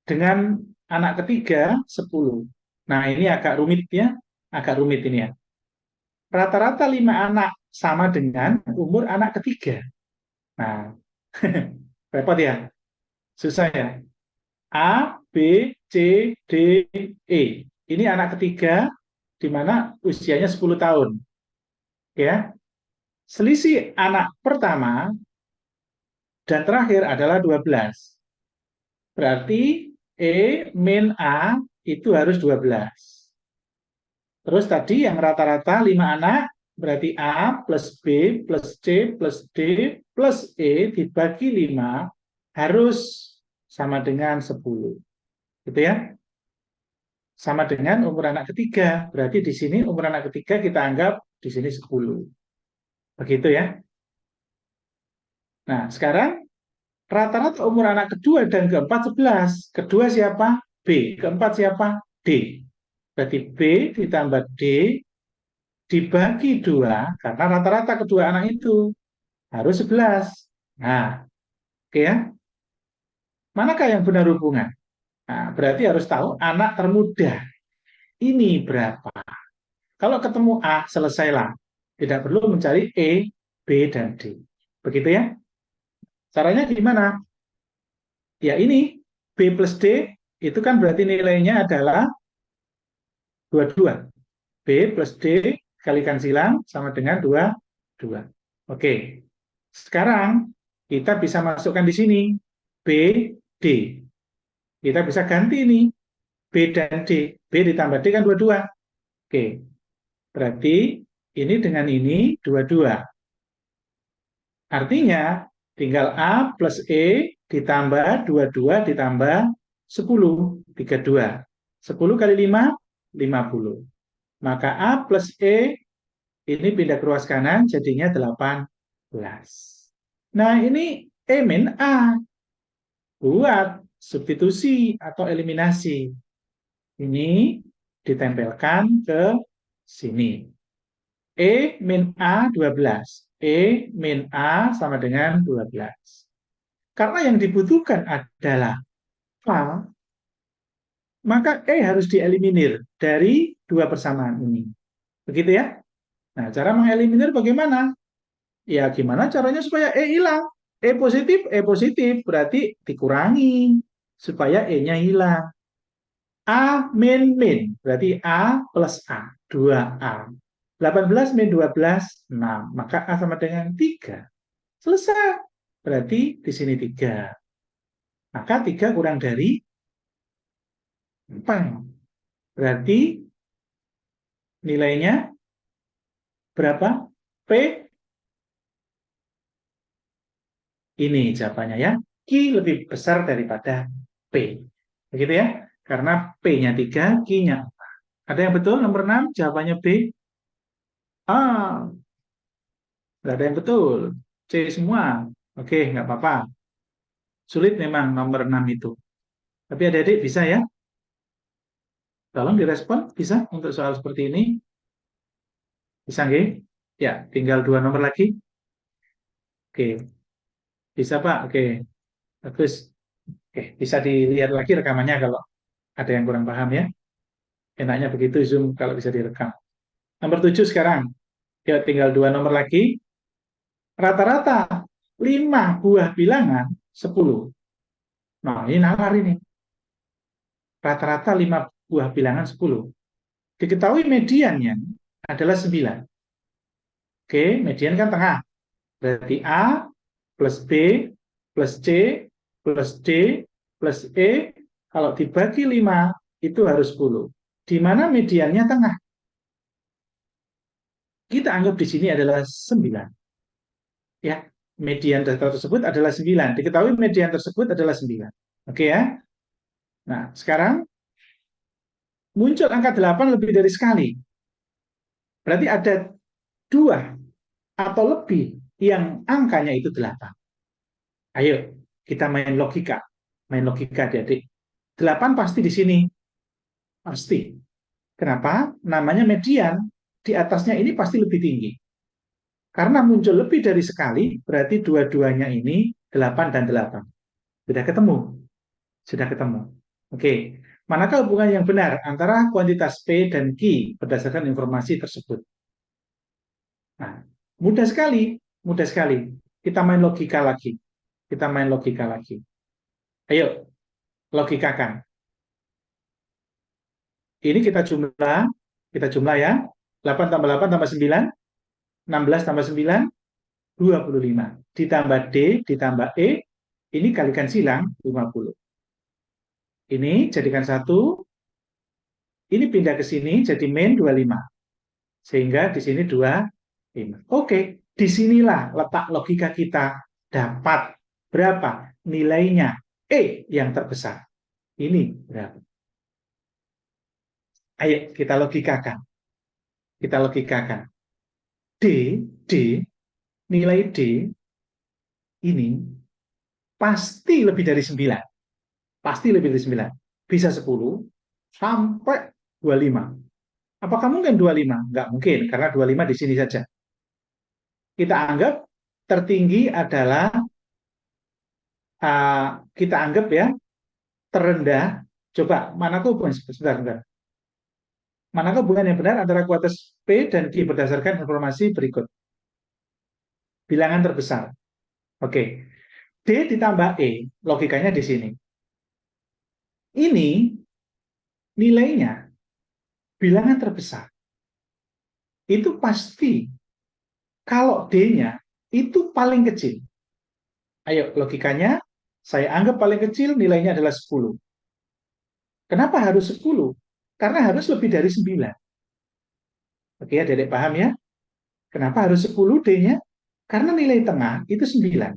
dengan anak ketiga 10. Nah, ini agak rumit ya. Agak rumit ini ya. Rata-rata 5 anak sama dengan umur anak ketiga. Nah, repot ya. Susah ya. A, B, C, D, E. Ini anak ketiga di mana usianya 10 tahun. Ya. Selisih anak pertama dan terakhir adalah 12. Berarti E min A itu harus 12. Terus tadi yang rata-rata 5 anak, berarti A plus B plus C plus D plus E dibagi 5 harus sama dengan 10. Gitu ya. Sama dengan umur anak ketiga. Berarti di sini umur anak ketiga kita anggap di sini 10. Begitu ya. Nah, sekarang rata-rata umur anak kedua dan keempat 11. Kedua siapa? B. Keempat siapa? D. Berarti B ditambah D dibagi 2, karena rata-rata kedua anak itu harus 11. Nah, oke ya. Manakah yang benar hubungan? Nah, berarti harus tahu anak termuda ini berapa. Kalau ketemu A, selesailah. Tidak perlu mencari E, B, dan D. Begitu ya. Caranya gimana? Ya ini, B plus D, itu kan berarti nilainya adalah 22. B plus D kalikan silang sama dengan 22. Oke. Sekarang kita bisa masukkan di sini B, D. Kita bisa ganti ini B dan D. B ditambah D kan 22. Oke. Berarti ini dengan ini 22. Artinya tinggal A plus E ditambah 22 ditambah 10. 32. 10 kali 5, 50. Maka A plus E ini pindah ke ruas kanan jadinya 18. Nah ini E min A. Buat substitusi atau eliminasi. Ini ditempelkan ke sini. E min A 12. E min A sama dengan 12. Karena yang dibutuhkan adalah A, maka E harus dieliminir dari dua persamaan ini. Begitu ya? Nah, cara mengeliminir bagaimana? Ya, gimana caranya supaya E hilang? E positif, berarti dikurangi supaya E-nya hilang. A min min, berarti A plus A, 2A. 18 min 12, 6. Maka A sama dengan 3. Selesai. Berarti di sini 3. Maka 3 kurang dari 4. Berarti nilainya berapa? P. Ini jawabannya ya. Q lebih besar daripada P. Begitu ya. Karena P-nya 3, Q-nya 4. Ada yang betul? Nomor 6, jawabannya B. Ah, nggak ada yang betul. C semua. Oke, nggak apa-apa. Sulit memang nomor 6 itu. Tapi adik-adik bisa ya? Tolong direspon, bisa untuk soal seperti ini? Bisa nggih? Ya, tinggal 2 nomor lagi. Oke, bisa Pak? Oke, bagus. Oke, bisa dilihat lagi rekamannya kalau ada yang kurang paham ya. Enaknya begitu Zoom kalau bisa direkam. Nomor 7 sekarang. Ya, tinggal 2 nomor lagi. Rata-rata 5 buah bilangan 10. Nah, ini nalar ini. Rata-rata 5 buah bilangan 10. Diketahui mediannya adalah 9. Oke, median kan tengah. Berarti A plus B plus C plus D plus E kalau dibagi 5 itu harus 10. Di mana mediannya tengah? Kita anggap di sini adalah 9. Ya, median data tersebut adalah 9. Diketahui median tersebut adalah 9. Oke ya. Nah, sekarang muncul angka 8 lebih dari sekali. Berarti ada 2 atau lebih yang angkanya itu 8. Ayo, kita main logika. Main logika, adik-adik. 8 pasti di sini. Pasti. Kenapa? Namanya median. Di atasnya ini pasti lebih tinggi. Karena muncul lebih dari sekali, berarti dua-duanya ini 8 dan 8. Sudah ketemu? Sudah ketemu. Oke. Manakah hubungan yang benar antara kuantitas P dan Q berdasarkan informasi tersebut? Nah, mudah sekali. Mudah sekali. Kita main logika lagi. Kita main logika lagi. Ayo, logikakan. Ini kita jumlah ya. 8 tambah 8 tambah 9, 16 tambah 9, 25. Ditambah D, ditambah E, ini kalikan silang 50. Ini jadikan 1, ini pindah ke sini jadi min 25. Sehingga di sini 25. Oke, disinilah letak logika kita dapat berapa nilainya E yang terbesar. Ini berapa? Ayo kita logikakan. Kita logikakan. D, nilai D ini pasti lebih dari 9. Pasti lebih dari 9. Bisa 10 sampai 25. Apakah mungkin 25? Nggak mungkin, karena 25 di sini saja. Kita anggap tertinggi adalah, kita anggap ya, terendah. Coba, manakah hubungan? Sebentar. Manakah hubungan yang benar antara kuantitas P dan Q berdasarkan informasi berikut? Bilangan terbesar. Oke. D ditambah E, logikanya di sini. Ini nilainya bilangan terbesar. Itu pasti kalau D-nya itu paling kecil. Ayo, logikanya saya anggap paling kecil nilainya adalah 10. Kenapa harus 10? Karena harus lebih dari 9. Oke, Adik paham ya? Kenapa harus 10 D-nya? Karena nilai tengah itu 9.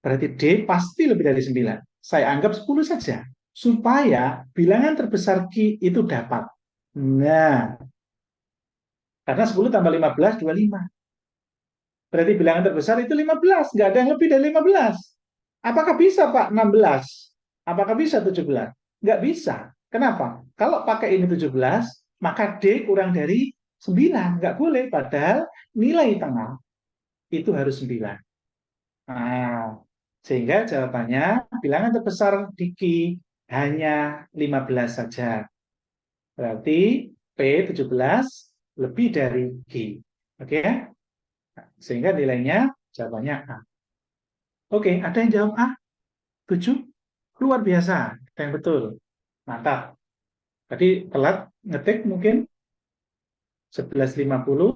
Berarti D pasti lebih dari 9. Saya anggap 10 saja. Supaya bilangan terbesar Q itu dapat. Nah, karena 10 tambah 15, 25. Berarti bilangan terbesar itu 15. Nggak ada yang lebih dari 15. Apakah bisa, Pak, 16? Apakah bisa 17? Nggak bisa. Kenapa? Kalau pakai ini 17, maka D kurang dari 9. Nggak boleh. Padahal nilai tengah itu harus 9. Nah, sehingga jawabannya bilangan terbesar di Q hanya 15 saja. Berarti P 17 lebih dari Q. Oke? Sehingga nilainya jawabannya A. Oke, ada yang jawab A? 7? Luar biasa. Ada yang betul. Mantap. Tadi telat ngetik mungkin 11.50.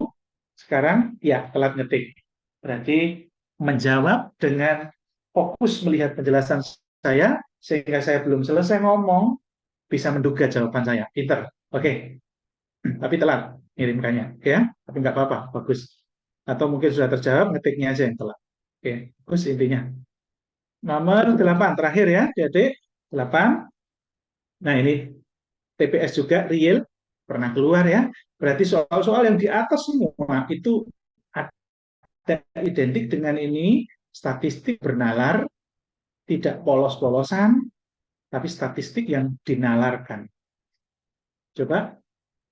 Sekarang ya telat ngetik. Berarti menjawab dengan fokus melihat penjelasan saya, sehingga saya belum selesai ngomong, bisa menduga jawaban saya. Pinter. Oke. Tapi telat ngirimkannya. Ya, tapi nggak apa-apa. Bagus. Atau mungkin sudah terjawab, ngetiknya aja yang telat. Oke, bagus intinya. Nomor 8, terakhir ya, adik. 8. Nah, ini TPS juga real, pernah keluar ya. Berarti soal-soal yang di atas semua itu ada identik dengan ini, statistik bernalar, tidak polos-polosan, tapi statistik yang dinalarkan. Coba,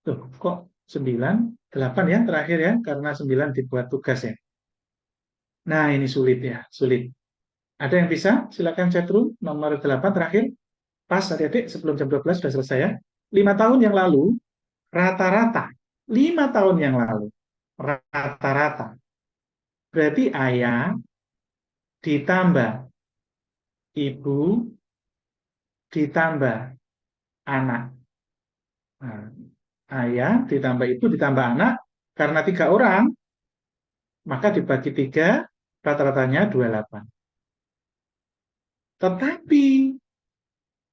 tuh kok 9, 8 ya terakhir ya, karena 9 dibuat tugas ya. Nah, ini sulit ya, sulit. Ada yang bisa? Silakan chatroom, nomor 8 terakhir. Pas adik-adik, sebelum jam 12 sudah selesai ya. 5 tahun yang lalu, rata-rata, 5 tahun yang lalu, rata-rata. Berarti ayah ditambah ibu ditambah anak. Nah, ayah ditambah ibu ditambah anak, karena 3 orang, maka dibagi 3, rata-ratanya 28. Tetapi,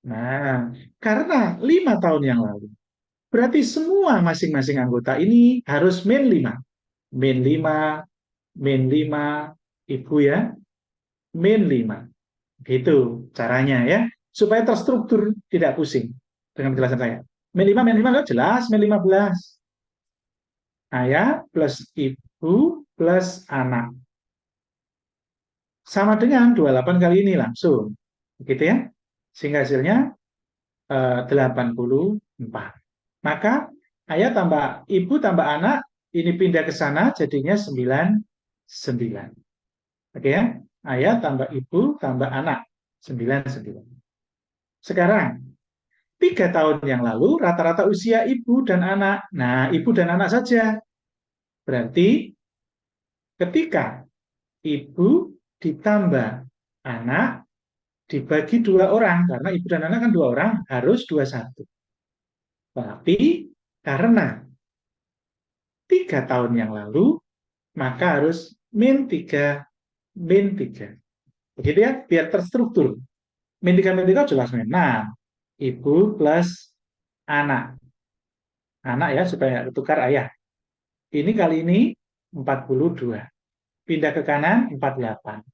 nah, karena 5 tahun yang lalu, berarti semua masing-masing anggota ini harus min 5. Min 5, min 5, ibu ya, min 5. Gitu caranya ya. Supaya terstruktur, tidak pusing dengan penjelasan saya. Min 5 jelas, min 15. Ayah plus ibu plus anak. Sama dengan 28 kali ini langsung. Begitu ya. Sehingga hasilnya 84. Maka ayah tambah ibu tambah anak, ini pindah ke sana jadinya 99. Oke ya. Ayah tambah ibu tambah anak 99. Sekarang 3 tahun yang lalu rata-rata usia ibu dan anak. Nah, ibu dan anak saja. Berarti ketika ibu ditambah anak dibagi 2 orang, karena ibu dan anak kan 2 orang, harus 21. Tapi karena 3 tahun yang lalu, maka harus min 3, min 3. Begitu ya, biar terstruktur. Min 3, min 3 jelas min 6. Ibu plus anak. Anak ya, supaya tukar ayah. Ini kali ini 42. Pindah ke kanan 48.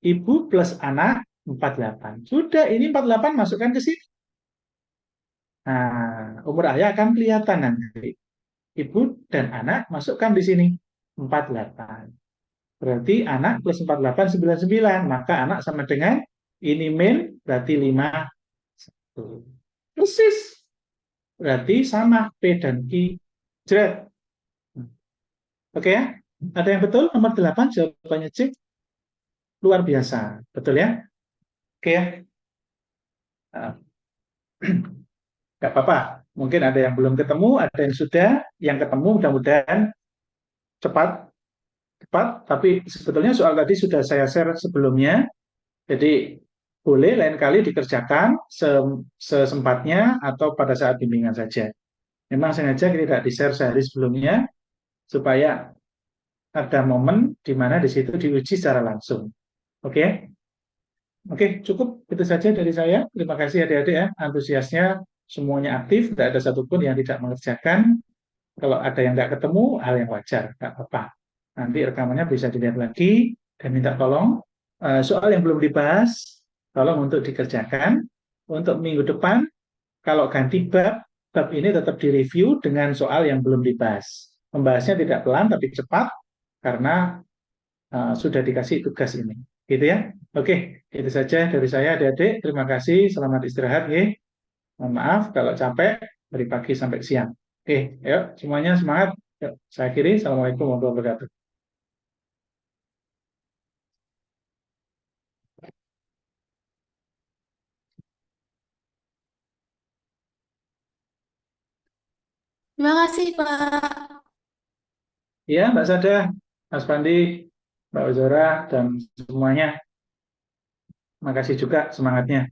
Ibu plus anak 48. Sudah, ini 48 masukkan ke sini. Nah, umur ayah akan kelihatan nanti. Ibu dan anak masukkan di sini. 48. Berarti anak plus 48, 99. Maka anak sama dengan ini min, berarti 5. Persis. Berarti sama P dan Q. Jret. Oke ya? Ada yang betul? Nomor 8 jawabannya C. Luar biasa. Betul ya? Oke ya? Nah, nggak apa-apa. Mungkin ada yang belum ketemu, ada yang sudah. Yang ketemu mudah-mudahan cepat. Cepat. Tapi sebetulnya soal tadi sudah saya share sebelumnya. Jadi boleh lain kali dikerjakan sesempatnya atau pada saat bimbingan saja. Memang sengaja kita tidak di-share sehari sebelumnya supaya ada momen di mana di situ diuji secara langsung. Oke? Oke, cukup itu saja dari saya. Terima kasih adik-adik ya, antusiasnya semuanya aktif, tidak ada satupun yang tidak mengerjakan. Kalau ada yang tidak ketemu, hal yang wajar, tidak apa-apa. Nanti rekamannya bisa dilihat lagi dan minta tolong soal yang belum dibahas, tolong untuk dikerjakan. Untuk minggu depan, kalau ganti bab, bab ini tetap direview dengan soal yang belum dibahas. Membahasnya tidak pelan tapi cepat karena sudah dikasih tugas ini. Gitu ya. Oke, itu saja dari saya adik-adik. Terima kasih, selamat istirahat. Mohon maaf kalau capek dari pagi sampai siang. Oke, yuk semuanya semangat. Yuk, saya akhiri. Assalamualaikum warahmatullahi wabarakatuh. Terima kasih, Pak. Ya, Mbak Sada, Mas Pandi, Mbak Ozora, dan semuanya. Terima kasih juga semangatnya.